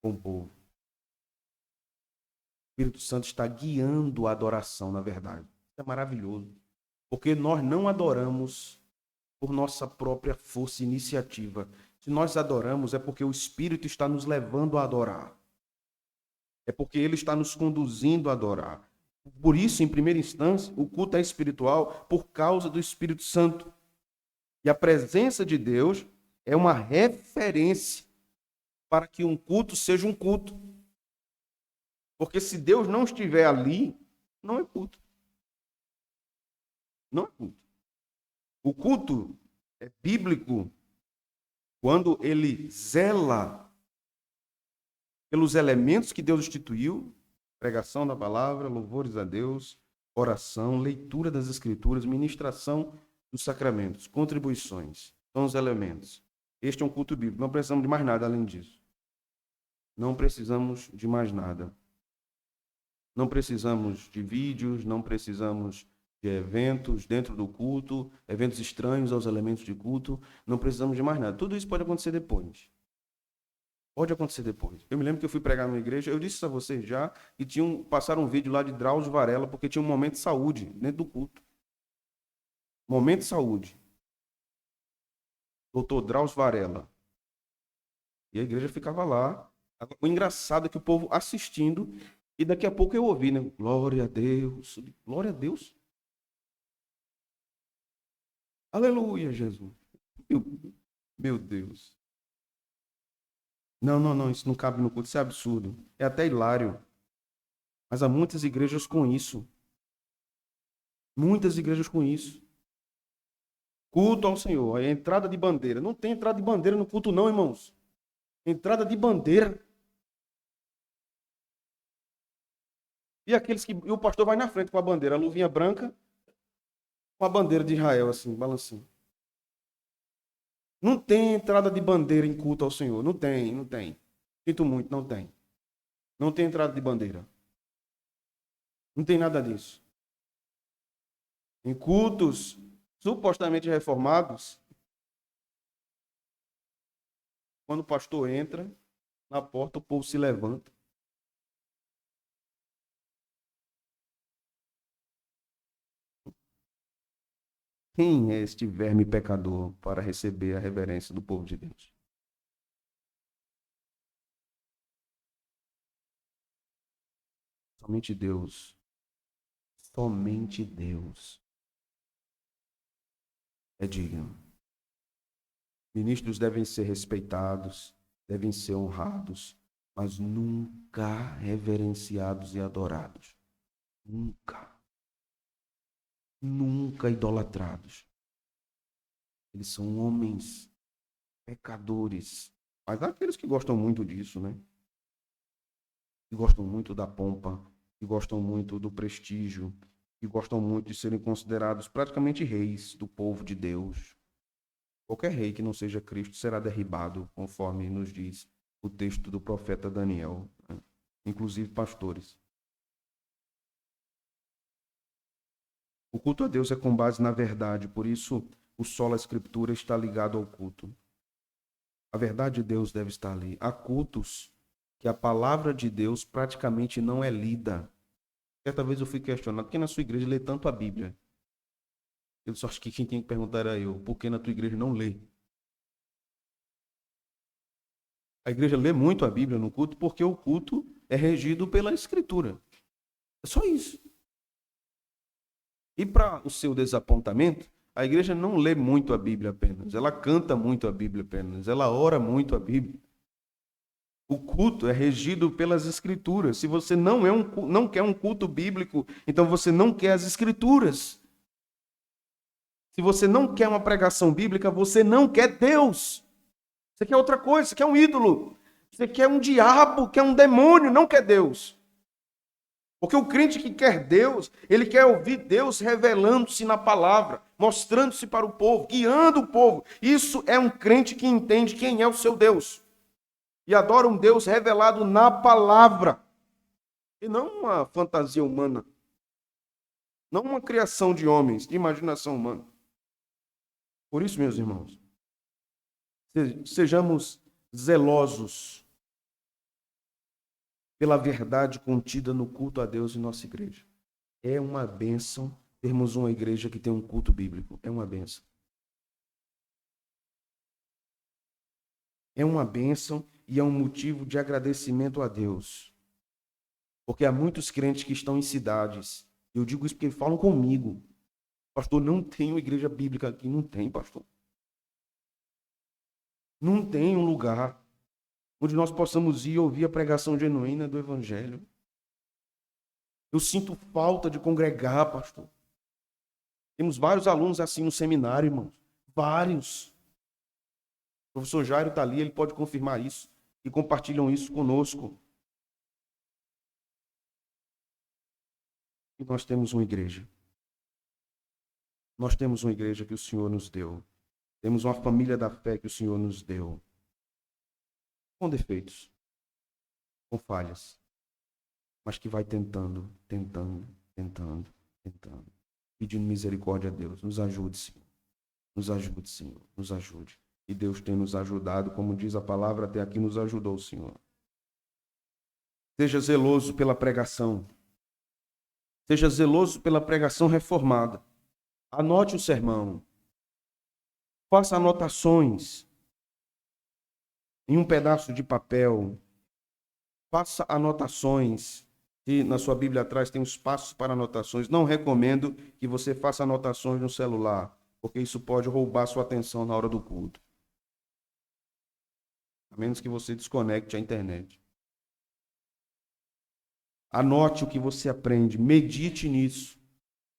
com o povo. O Espírito Santo está guiando a adoração, na verdade. Isso é maravilhoso. Porque nós não adoramos por nossa própria força e iniciativa. Se nós adoramos, é porque o Espírito está nos levando a adorar. É porque ele está nos conduzindo a adorar. Por isso, em primeira instância, o culto é espiritual por causa do Espírito Santo. E a presença de Deus é uma referência para que um culto seja um culto. Porque se Deus não estiver ali, não é culto. Não é culto. O culto é bíblico quando ele zela pelos elementos que Deus instituiu: pregação da palavra, louvores a Deus, oração, leitura das escrituras, ministração dos sacramentos, contribuições. São os elementos. Este é um culto bíblico. Não precisamos de mais nada além disso. Não precisamos de mais nada. Não precisamos de vídeos, não precisamos de eventos dentro do culto, eventos estranhos aos elementos de culto. Não precisamos de mais nada. Tudo isso pode acontecer depois. Pode acontecer depois. Eu me lembro que eu fui pregar numa igreja, eu disse isso a vocês já, e passaram um vídeo lá de Drauzio Varela, porque tinha um momento de saúde dentro do culto. Momento de saúde. Doutor Drauzio Varela. E a igreja ficava lá. O engraçado é que o povo assistindo, e daqui a pouco eu ouvi, né? Glória a Deus. Glória a Deus. Aleluia, Jesus. Meu Deus. Não, isso não cabe no culto, isso é absurdo. É até hilário. Mas há muitas igrejas com isso. Muitas igrejas com isso. Culto ao Senhor, é entrada de bandeira. Não tem entrada de bandeira no culto não, irmãos. Entrada de bandeira. E e o pastor vai na frente com a bandeira, a luvinha branca, com a bandeira de Israel, assim, balançando. Não tem entrada de bandeira em culto ao Senhor. Não tem, não tem. Sinto muito, não tem. Não tem entrada de bandeira. Não tem nada disso. Em cultos supostamente reformados, quando o pastor entra, na porta o povo se levanta. Quem é este verme pecador para receber a reverência do povo de Deus? Somente Deus. Somente Deus é digno. Ministros devem ser respeitados, devem ser honrados, mas nunca reverenciados e adorados. Nunca. Nunca idolatrados. Eles são homens pecadores. Mas há aqueles que gostam muito disso, né? Que gostam muito da pompa, que gostam muito do prestígio, que gostam muito de serem considerados praticamente reis do povo de Deus. Qualquer rei que não seja Cristo será derribado, conforme nos diz o texto do profeta Daniel, né? Inclusive pastores. O culto a Deus é com base na verdade, por isso o sola escritura está ligado ao culto. A verdade de Deus deve estar ali. Há cultos que a palavra de Deus praticamente não é lida. Certa vez eu fui questionado, por que na sua igreja lê tanto a Bíblia? Eu só acho que quem tinha que perguntar era eu, por que na tua igreja não lê? A igreja lê muito a Bíblia no culto porque o culto é regido pela Escritura. É só isso. E para o seu desapontamento, a igreja não lê muito a Bíblia apenas, ela canta muito a Bíblia apenas, ela ora muito a Bíblia. O culto é regido pelas Escrituras. Se você não quer um culto bíblico, então você não quer as Escrituras. Se você não quer uma pregação bíblica, você não quer Deus. Você quer outra coisa, você quer um ídolo. Você quer um diabo, quer um demônio, não quer Deus. Porque o crente que quer Deus, ele quer ouvir Deus revelando-se na palavra, mostrando-se para o povo, guiando o povo. Isso é um crente que entende quem é o seu Deus. E adora um Deus revelado na palavra. E não uma fantasia humana. Não uma criação de homens, de imaginação humana. Por isso, meus irmãos, sejamos zelosos pela verdade contida no culto a Deus em nossa igreja. É uma bênção termos uma igreja que tem um culto bíblico. É uma bênção. É uma bênção e é um motivo de agradecimento a Deus. Porque há muitos crentes que estão em cidades. Eu digo isso porque falam comigo. Pastor, não tem igreja bíblica aqui. Não tem, pastor. Não tem um lugar onde nós possamos ir ouvir a pregação genuína do Evangelho. Eu sinto falta de congregar, pastor. Temos vários alunos assim no seminário, irmãos. Vários. O professor Jairo está ali, ele pode confirmar isso. E compartilham isso conosco. E nós temos uma igreja. Nós temos uma igreja que o Senhor nos deu. Temos uma família da fé que o Senhor nos deu. Com defeitos. Com falhas. Mas que vai tentando, pedindo misericórdia a Deus. Nos ajude, Senhor. Nos ajude, Senhor. Nos ajude. E Deus tem nos ajudado, como diz a palavra, até aqui nos ajudou, Senhor. Seja zeloso pela pregação. Seja zeloso pela pregação reformada. Anote o sermão. Faça anotações em um pedaço de papel. Faça anotações. Se na sua Bíblia atrás tem um espaço para anotações, não recomendo que você faça anotações no celular, porque isso pode roubar sua atenção na hora do culto. A menos que você desconecte a internet. Anote o que você aprende, medite nisso.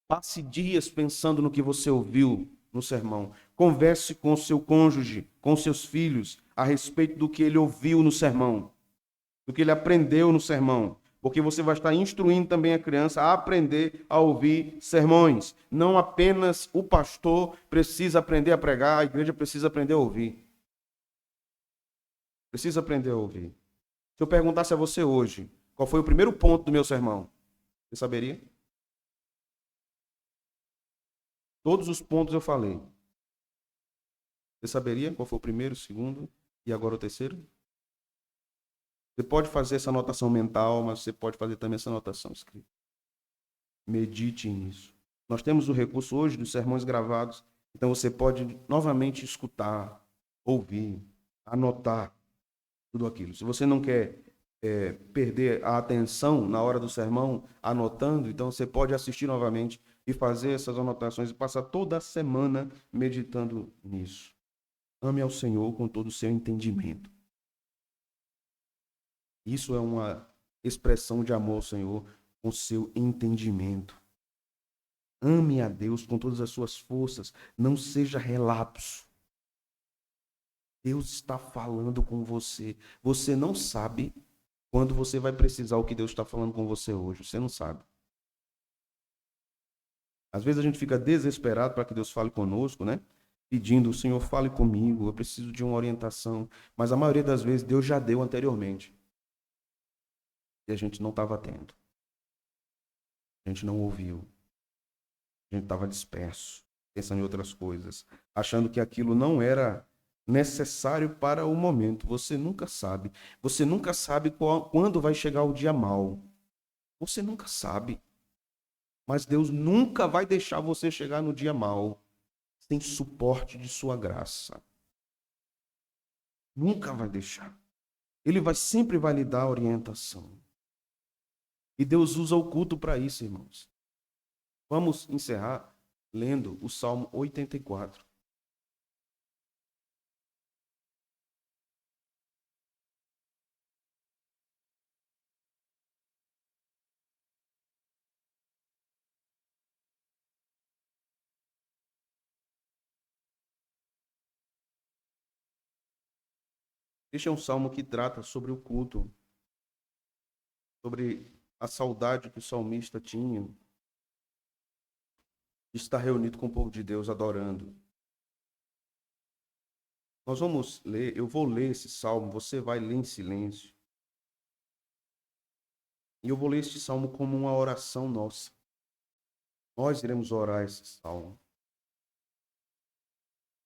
Passe dias pensando no que você ouviu no sermão. Converse com seu cônjuge, com seus filhos, a respeito do que ele ouviu no sermão, do que ele aprendeu no sermão. Porque você vai estar instruindo também a criança a aprender a ouvir sermões. Não apenas o pastor precisa aprender a pregar, a igreja precisa aprender a ouvir. Precisa aprender a ouvir. Se eu perguntasse a você hoje, qual foi o primeiro ponto do meu sermão? Você saberia? Todos os pontos eu falei. Você saberia qual foi o primeiro, o segundo e agora o terceiro? Você pode fazer essa anotação mental, mas você pode fazer também essa anotação escrita. Medite nisso. Nós temos o recurso hoje dos sermões gravados, então você pode novamente escutar, ouvir, anotar tudo aquilo. Se você não quer perder a atenção na hora do sermão, anotando, então você pode assistir novamente e fazer essas anotações e passar toda a semana meditando nisso. Ame ao Senhor com todo o seu entendimento. Isso é uma expressão de amor ao Senhor com seu entendimento. Ame a Deus com todas as suas forças. Não seja relapso. Deus está falando com você. Você não sabe quando você vai precisar o que Deus está falando com você hoje. Você não sabe. Às vezes a gente fica desesperado para que Deus fale conosco, né? Pedindo, o Senhor, fale comigo, eu preciso de uma orientação. Mas a maioria das vezes Deus já deu anteriormente. E a gente não estava atento. A gente não ouviu. A gente estava disperso, pensando em outras coisas, achando que aquilo não era necessário para o momento. Você nunca sabe. Você nunca sabe quando vai chegar o dia mau. Você nunca sabe. Mas Deus nunca vai deixar você chegar no dia mau sem suporte de sua graça. Nunca vai deixar. Ele sempre vai lhe dar orientação. E Deus usa o culto para isso, irmãos. Vamos encerrar lendo o Salmo 84. Este é um salmo que trata sobre o culto, sobre a saudade que o salmista tinha de estar reunido com o povo de Deus adorando. Nós vamos ler, eu vou ler esse salmo, você vai ler em silêncio. E eu vou ler este salmo como uma oração nossa. Nós iremos orar esse salmo.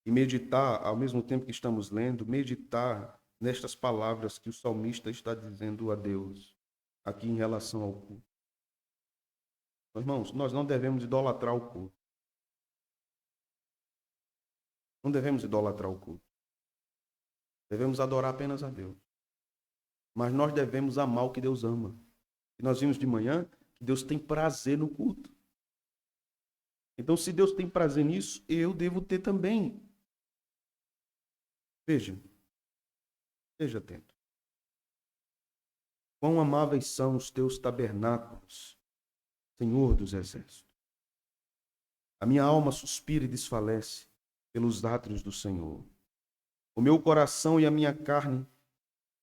E meditar, ao mesmo tempo que estamos lendo, meditar nestas palavras que o salmista está dizendo a Deus, aqui em relação ao culto. Irmãos, nós não devemos idolatrar o culto. Não devemos idolatrar o culto. Devemos adorar apenas a Deus. Mas nós devemos amar o que Deus ama. E nós vimos de manhã que Deus tem prazer no culto. Então, se Deus tem prazer nisso, eu devo ter também. Veja, esteja atento. Quão amáveis são os teus tabernáculos, Senhor dos exércitos. A minha alma suspira e desfalece pelos átrios do Senhor. O meu coração e a minha carne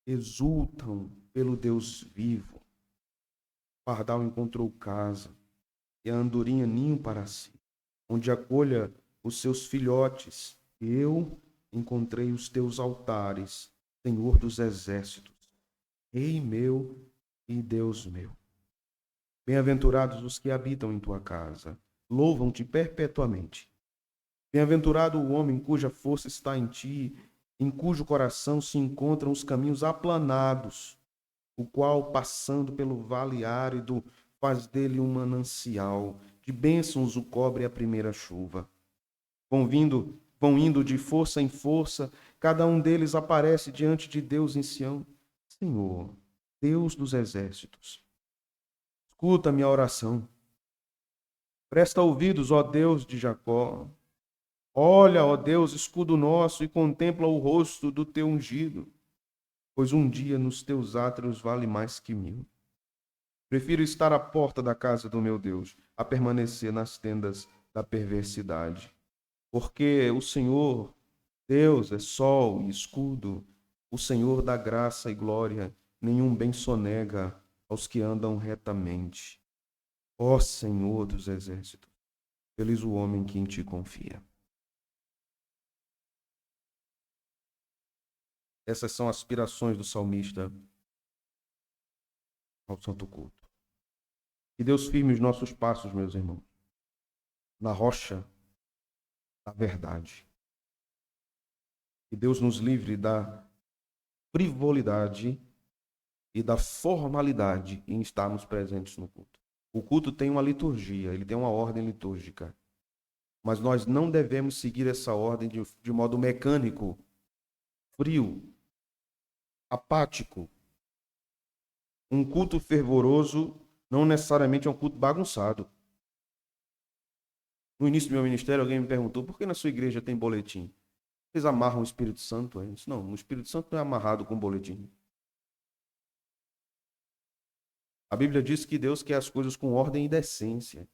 exultam pelo Deus vivo. O pardal encontrou casa e a andorinha ninho para si, onde acolha os seus filhotes. Eu encontrei os teus altares, Senhor dos exércitos, Rei meu e Deus meu. Bem-aventurados os que habitam em tua casa, louvam-te perpetuamente. Bem-aventurado o homem cuja força está em ti, em cujo coração se encontram os caminhos aplanados, o qual, passando pelo vale árido, faz dele um manancial, de bênçãos o cobre a primeira chuva. Vão indo de força em força, cada um deles aparece diante de Deus em Sião. Senhor, Deus dos exércitos, escuta minha oração. Presta ouvidos, ó Deus de Jacó. Olha, ó Deus, escudo nosso, e contempla o rosto do teu ungido, pois um dia nos teus átrios vale mais que 1000. Prefiro estar à porta da casa do meu Deus, a permanecer nas tendas da perversidade. Porque o Senhor, Deus, é sol e escudo, o Senhor dá graça e glória, nenhum bem sonega aos que andam retamente. Ó Senhor dos exércitos, feliz o homem que em ti confia. Essas são aspirações do salmista ao santo culto. Que Deus firme os nossos passos, meus irmãos, na rocha da verdade. Que Deus nos livre da frivolidade e da formalidade em estarmos presentes no culto. O culto tem uma liturgia, ele tem uma ordem litúrgica. Mas nós não devemos seguir essa ordem de modo mecânico, frio, apático. Um culto fervoroso não necessariamente é um culto bagunçado. No início do meu ministério, alguém me perguntou, por que na sua igreja tem boletim? Vocês amarram o Espírito Santo? Eu disse, não, o Espírito Santo não é amarrado com boletim. A Bíblia diz que Deus quer as coisas com ordem e decência.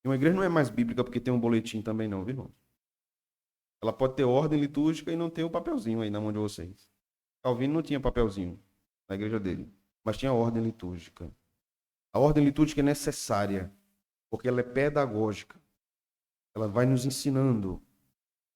E uma igreja não é mais bíblica porque tem um boletim também não, viu, irmão? Ela pode ter ordem litúrgica e não ter o papelzinho aí na mão de vocês. Calvino não tinha papelzinho na igreja dele, mas tinha ordem litúrgica. A ordem litúrgica é necessária, porque ela é pedagógica. Ela vai nos ensinando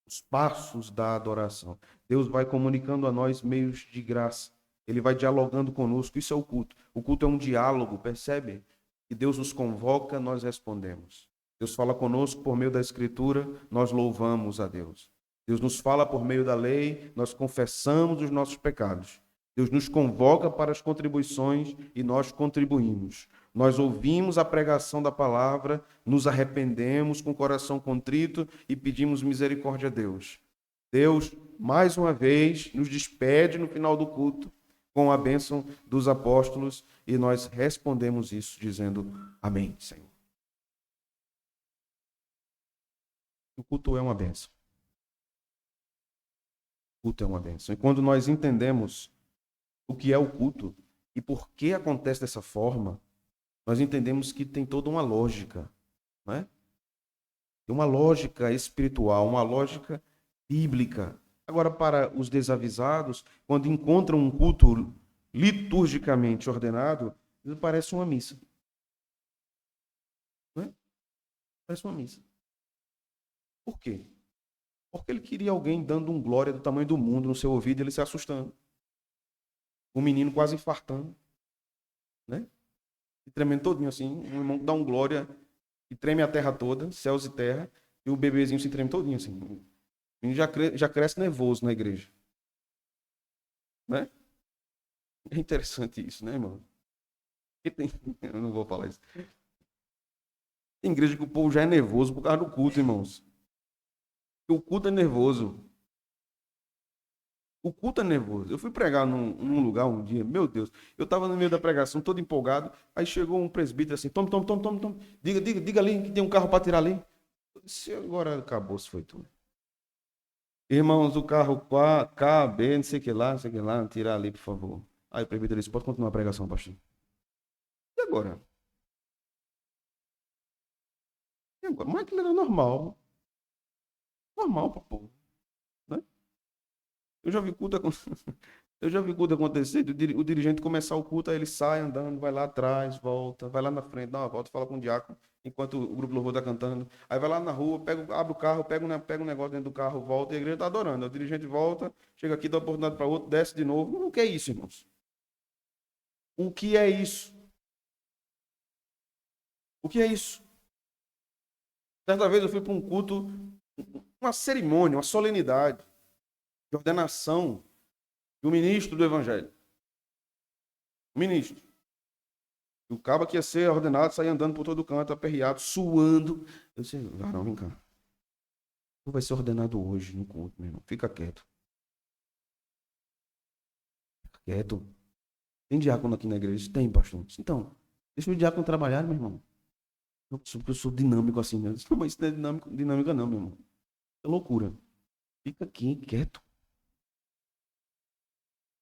os passos da adoração. Deus vai comunicando a nós meios de graça. Ele vai dialogando conosco. Isso é o culto. O culto é um diálogo, percebe? Que Deus nos convoca, nós respondemos. Deus fala conosco por meio da Escritura, nós louvamos a Deus. Deus nos fala por meio da lei, nós confessamos os nossos pecados. Deus nos convoca para as contribuições e nós contribuímos. Nós ouvimos a pregação da palavra, nos arrependemos com o coração contrito e pedimos misericórdia a Deus. Deus, mais uma vez, nos despede no final do culto com a bênção dos apóstolos e nós respondemos isso dizendo amém, Senhor. O culto é uma bênção. O culto é uma bênção. E quando nós entendemos o que é o culto e por que acontece dessa forma, nós entendemos que tem toda uma lógica, não é? Tem uma lógica espiritual, uma lógica bíblica. Agora, para os desavisados, quando encontram um culto liturgicamente ordenado, parece uma missa. Não é? Parece uma missa. Por quê? Porque ele queria alguém dando um glória do tamanho do mundo no seu ouvido e ele se assustando. O menino quase infartando, né? E tremendo todinho assim, um irmão dá um glória e treme a terra toda, céus e terra, e o bebezinho se treme todinho assim. O menino já cresce nervoso na igreja. Né? É interessante isso, né, irmão? Eu não vou falar isso. Tem igreja que o povo já é nervoso por causa do culto, irmãos. Porque o culto é nervoso. O culto é nervoso. Eu fui pregar num lugar um dia, meu Deus, eu estava no meio da pregação, todo empolgado, aí chegou um presbítero assim, tome. Diga ali que tem um carro para tirar ali. Eu disse, agora acabou, se foi tudo. Irmãos, o carro K, B, não sei o que lá, tirar ali, por favor. Aí o presbítero disse, pode continuar a pregação, pastor. E agora? Mas aquilo era normal. Normal para o povo. Né? Eu já vi culto acontecer, o dirigente começar o culto, aí ele sai andando, vai lá atrás, volta, vai lá na frente, dá uma volta, fala com o diácono, enquanto o grupo louvor está cantando. Aí vai lá na rua, abre o carro, pega um negócio dentro do carro, volta, e a igreja está adorando. O dirigente volta, chega aqui, dá oportunidade para outro, desce de novo. O que é isso, irmãos? O que é isso? O que é isso? Certa vez eu fui para um culto, uma cerimônia, uma solenidade de ordenação do ministro do Evangelho. O ministro. O cabo que ia ser ordenado saía andando por todo canto, aperreado, suando. Eu disse, varão, vem cá. Tu vai ser ordenado hoje no culto, meu irmão. Fica quieto. Fica quieto. Tem diácono aqui na igreja? Tem, pastor. Então, deixa o diácono trabalhar, meu irmão. Eu sou dinâmico assim. Né? Não, mas isso não é dinâmica não, meu irmão. É loucura. Fica aqui, quieto.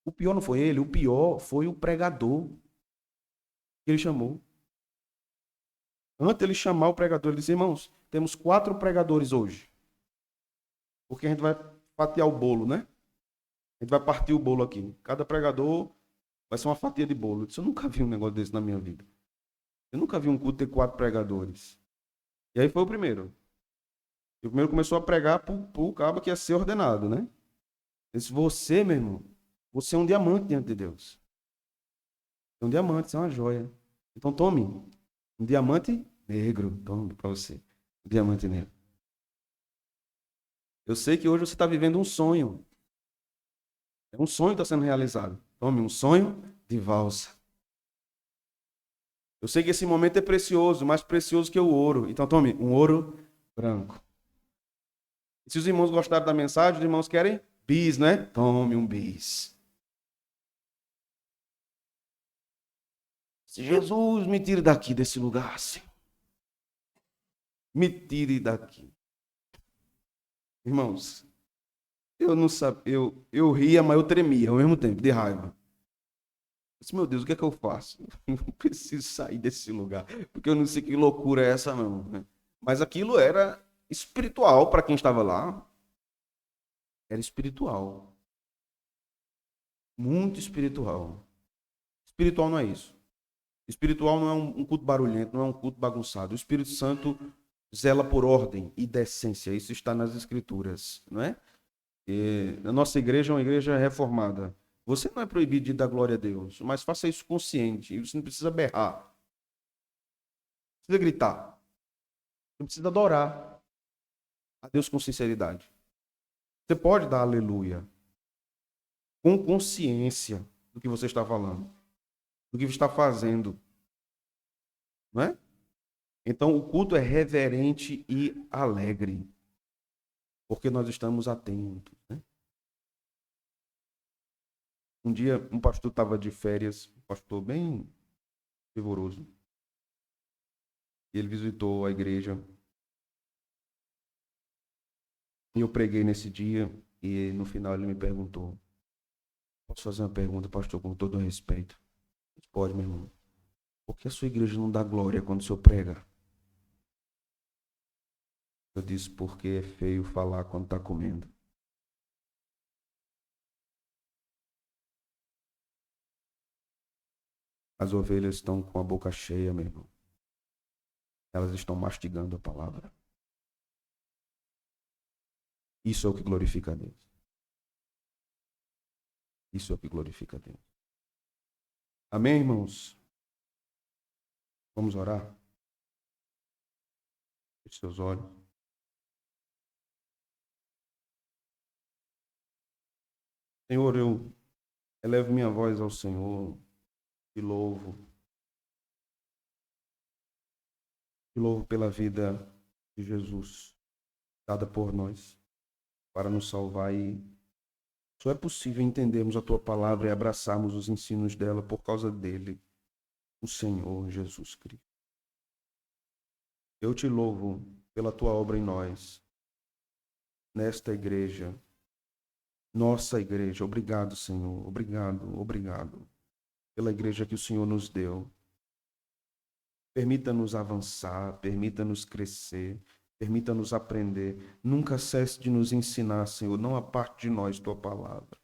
O pior não foi ele, o pior foi o pregador que ele chamou. Antes de ele chamar o pregador, ele disse, irmãos, temos 4 pregadores hoje. Porque a gente vai fatiar o bolo, né? A gente vai partir o bolo aqui. Cada pregador vai ser uma fatia de bolo. Eu disse, eu nunca vi um negócio desse na minha vida. Eu nunca vi um culto ter 4 pregadores. E aí foi o primeiro. E o primeiro começou a pregar pro cabo que ia ser ordenado, né? Ele disse, você, meu irmão, você é um diamante diante de Deus. É um diamante, você é uma joia. Então tome um diamante negro. Tome para você. Um diamante negro. Eu sei que hoje você está vivendo um sonho. É um sonho que está sendo realizado. Tome um sonho de valsa. Eu sei que esse momento é precioso, mais precioso que o ouro. Então tome um ouro branco. E se os irmãos gostaram da mensagem, os irmãos querem bis, né? Tome um bis. Se Jesus me tire daqui desse lugar, Senhor. Me tire daqui. Irmãos, eu não sabia, eu ria, mas eu tremia ao mesmo tempo, de raiva. Eu disse, meu Deus, o que é que eu faço? Eu preciso sair desse lugar, porque eu não sei que loucura é essa, não. Né? Mas aquilo era espiritual para quem estava lá. Era espiritual. Muito espiritual. Espiritual não é isso. Espiritual não é um culto barulhento, não é um culto bagunçado. O Espírito Santo zela por ordem e decência. Isso está nas Escrituras, não é? E a nossa igreja é uma igreja reformada. Você não é proibido de dar glória a Deus, mas faça isso consciente. Você não precisa berrar, não precisa gritar. Você precisa adorar a Deus com sinceridade. Você pode dar aleluia com consciência do que você está falando, do que você está fazendo, não é? Então o culto é reverente e alegre, porque nós estamos atentos, né? Um dia um pastor estava de férias, um pastor bem fervoroso, e ele visitou a igreja. E eu preguei nesse dia e no final ele me perguntou: posso fazer uma pergunta, pastor, com todo respeito? Pode, meu irmão. Por que a sua igreja não dá glória quando o senhor prega? Eu disse, porque é feio falar quando está comendo. As ovelhas estão com a boca cheia, meu irmão. Elas estão mastigando a palavra. Isso é o que glorifica a Deus. Isso é o que glorifica a Deus. Amém, irmãos? Vamos orar? Feche seus olhos. Senhor, eu elevo minha voz ao Senhor e louvo. Te louvo pela vida de Jesus, dada por nós, para nos salvar. E só é possível entendermos a Tua palavra e abraçarmos os ensinos dela por causa dele, o Senhor Jesus Cristo. Eu te louvo pela Tua obra em nós, nesta igreja, nossa igreja. Obrigado, Senhor. Obrigado, obrigado pela igreja que o Senhor nos deu. Permita-nos avançar, permita-nos crescer, permita-nos aprender. Nunca cesse de nos ensinar, Senhor. Não aparte de nós Tua palavra.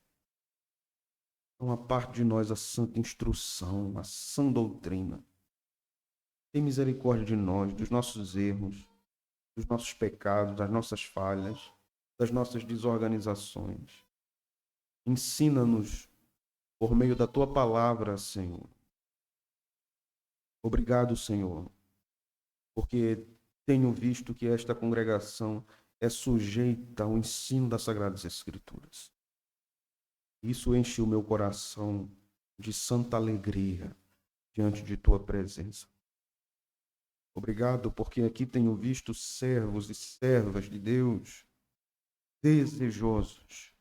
Não aparte de nós a santa instrução, a sã doutrina. Tem misericórdia de nós, dos nossos erros, dos nossos pecados, das nossas falhas, das nossas desorganizações. Ensina-nos por meio da Tua palavra, Senhor. Obrigado, Senhor, porque tenho visto que esta congregação é sujeita ao ensino das Sagradas Escrituras. Isso enche o meu coração de santa alegria diante de Tua presença. Obrigado, porque aqui tenho visto servos e servas de Deus desejosos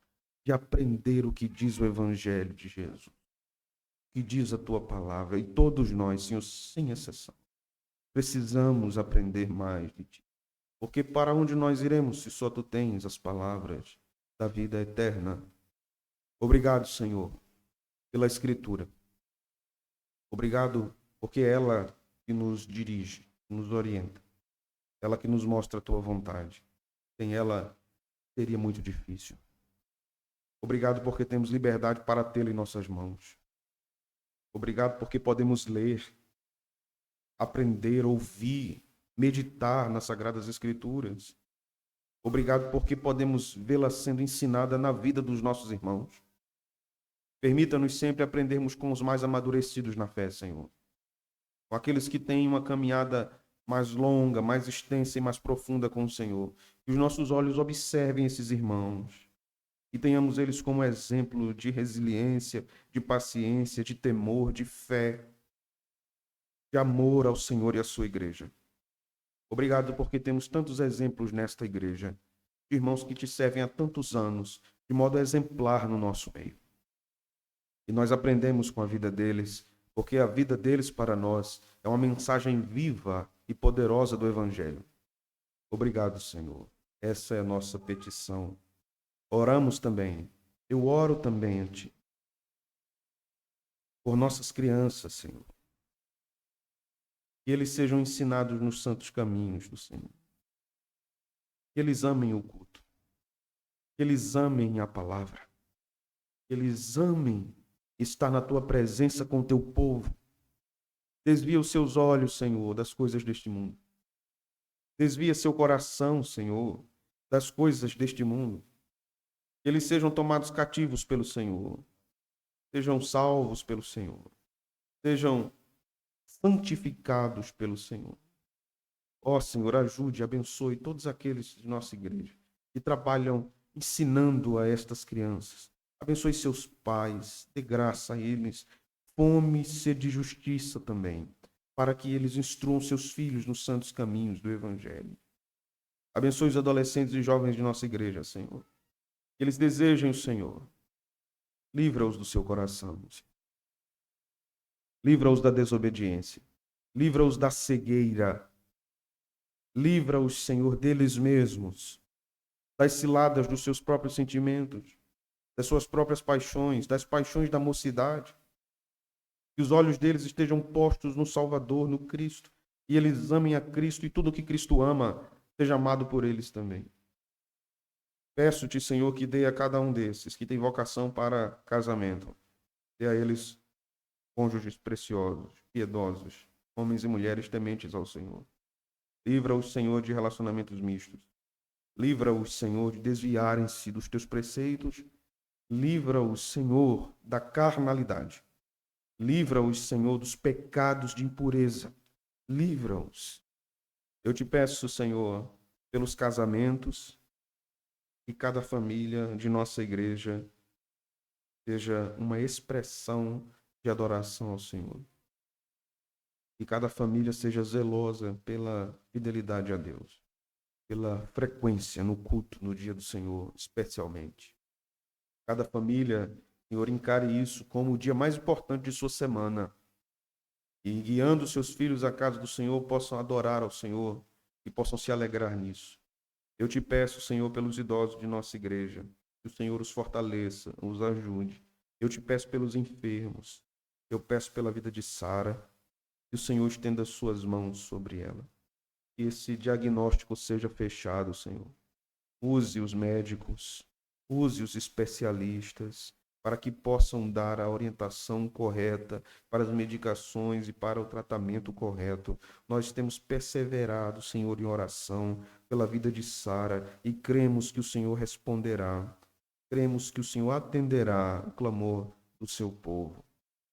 de aprender o que diz o Evangelho de Jesus, o que diz a Tua palavra. E todos nós, Senhor, sem exceção, precisamos aprender mais de Ti. Porque para onde nós iremos se só Tu tens as palavras da vida eterna? Obrigado, Senhor, pela Escritura. Obrigado, porque é ela que nos dirige, nos orienta. Ela que nos mostra a Tua vontade. Sem ela, seria muito difícil. Obrigado porque temos liberdade para tê-la em nossas mãos. Obrigado porque podemos ler, aprender, ouvir, meditar nas Sagradas Escrituras. Obrigado porque podemos vê-la sendo ensinada na vida dos nossos irmãos. Permita-nos sempre aprendermos com os mais amadurecidos na fé, Senhor. Com aqueles que têm uma caminhada mais longa, mais extensa e mais profunda com o Senhor. Que os nossos olhos observem esses irmãos e tenhamos eles como exemplo de resiliência, de paciência, de temor, de fé, de amor ao Senhor e à sua igreja. Obrigado porque temos tantos exemplos nesta igreja, de irmãos que te servem há tantos anos, de modo exemplar no nosso meio. E nós aprendemos com a vida deles, porque a vida deles para nós é uma mensagem viva e poderosa do Evangelho. Obrigado, Senhor. Essa é a nossa petição. Oramos também. Eu oro também a Ti. Por nossas crianças, Senhor. Que eles sejam ensinados nos santos caminhos do Senhor. Que eles amem o culto. Que eles amem a palavra. Que eles amem estar na Tua presença com o Teu povo. Desvia os seus olhos, Senhor, das coisas deste mundo. Desvia seu coração, Senhor, das coisas deste mundo. Que eles sejam tomados cativos pelo Senhor. Sejam salvos pelo Senhor. Sejam santificados pelo Senhor. Ó Senhor, ajude, abençoe todos aqueles de nossa igreja que trabalham ensinando a estas crianças. Abençoe seus pais, dê graça a eles, fome e sede de justiça também, para que eles instruam seus filhos nos santos caminhos do Evangelho. Abençoe os adolescentes e jovens de nossa igreja, Senhor. Que eles desejem o Senhor. Livra-os do seu coração. Livra-os da desobediência. Livra-os da cegueira. Livra-os, Senhor, deles mesmos, das ciladas dos seus próprios sentimentos, das suas próprias paixões, das paixões da mocidade. Que os olhos deles estejam postos no Salvador, no Cristo, e eles amem a Cristo e tudo o que Cristo ama seja amado por eles também. Peço-te, Senhor, que dê a cada um desses que tem vocação para casamento, dê a eles cônjuges preciosos, piedosos, homens e mulheres tementes ao Senhor. Livra-os, Senhor, de relacionamentos mistos. Livra-os, Senhor, de desviarem-se dos teus preceitos. Livra-os, Senhor, da carnalidade. Livra-os, Senhor, dos pecados de impureza. Livra-os. Eu te peço, Senhor, pelos casamentos, que cada família de nossa igreja seja uma expressão de adoração ao Senhor. Que cada família seja zelosa pela fidelidade a Deus, pela frequência no culto, no dia do Senhor, especialmente. Cada família, Senhor, encare isso como o dia mais importante de sua semana. E guiando seus filhos à casa do Senhor, possam adorar ao Senhor e possam se alegrar nisso. Eu te peço, Senhor, pelos idosos de nossa igreja, que o Senhor os fortaleça, os ajude. Eu te peço pelos enfermos. Eu peço pela vida de Sara, que o Senhor estenda suas mãos sobre ela. Que esse diagnóstico seja fechado, Senhor. Use os médicos, use os especialistas, para que possam dar a orientação correta para as medicações e para o tratamento correto. Nós temos perseverado, Senhor, em oração pela vida de Sara e cremos que o Senhor responderá. Cremos que o Senhor atenderá o clamor do seu povo.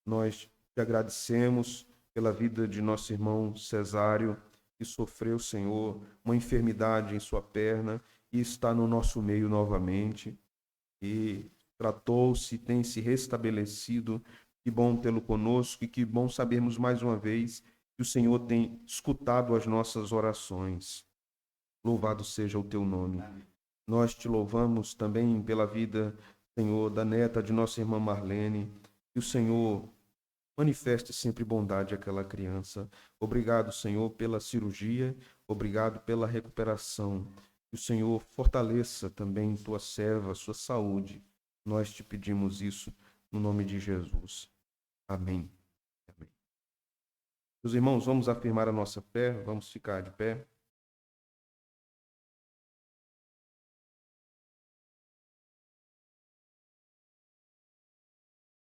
Nós te agradecemos pela vida de nosso irmão Cesário, que sofreu, Senhor, uma enfermidade em sua perna e está no nosso meio novamente. E tratou-se, tem se restabelecido. Que bom tê-lo conosco e que bom sabermos mais uma vez que o Senhor tem escutado as nossas orações. Louvado seja o teu nome. Nós te louvamos também pela vida, Senhor, da neta de nossa irmã Marlene. Que o Senhor manifeste sempre bondade àquela criança. Obrigado, Senhor, pela cirurgia. Obrigado pela recuperação. Que o Senhor fortaleça também tua serva, sua saúde. Nós te pedimos isso no nome de Jesus. Amém. Amém. Meus irmãos, vamos afirmar a nossa fé, vamos ficar de pé.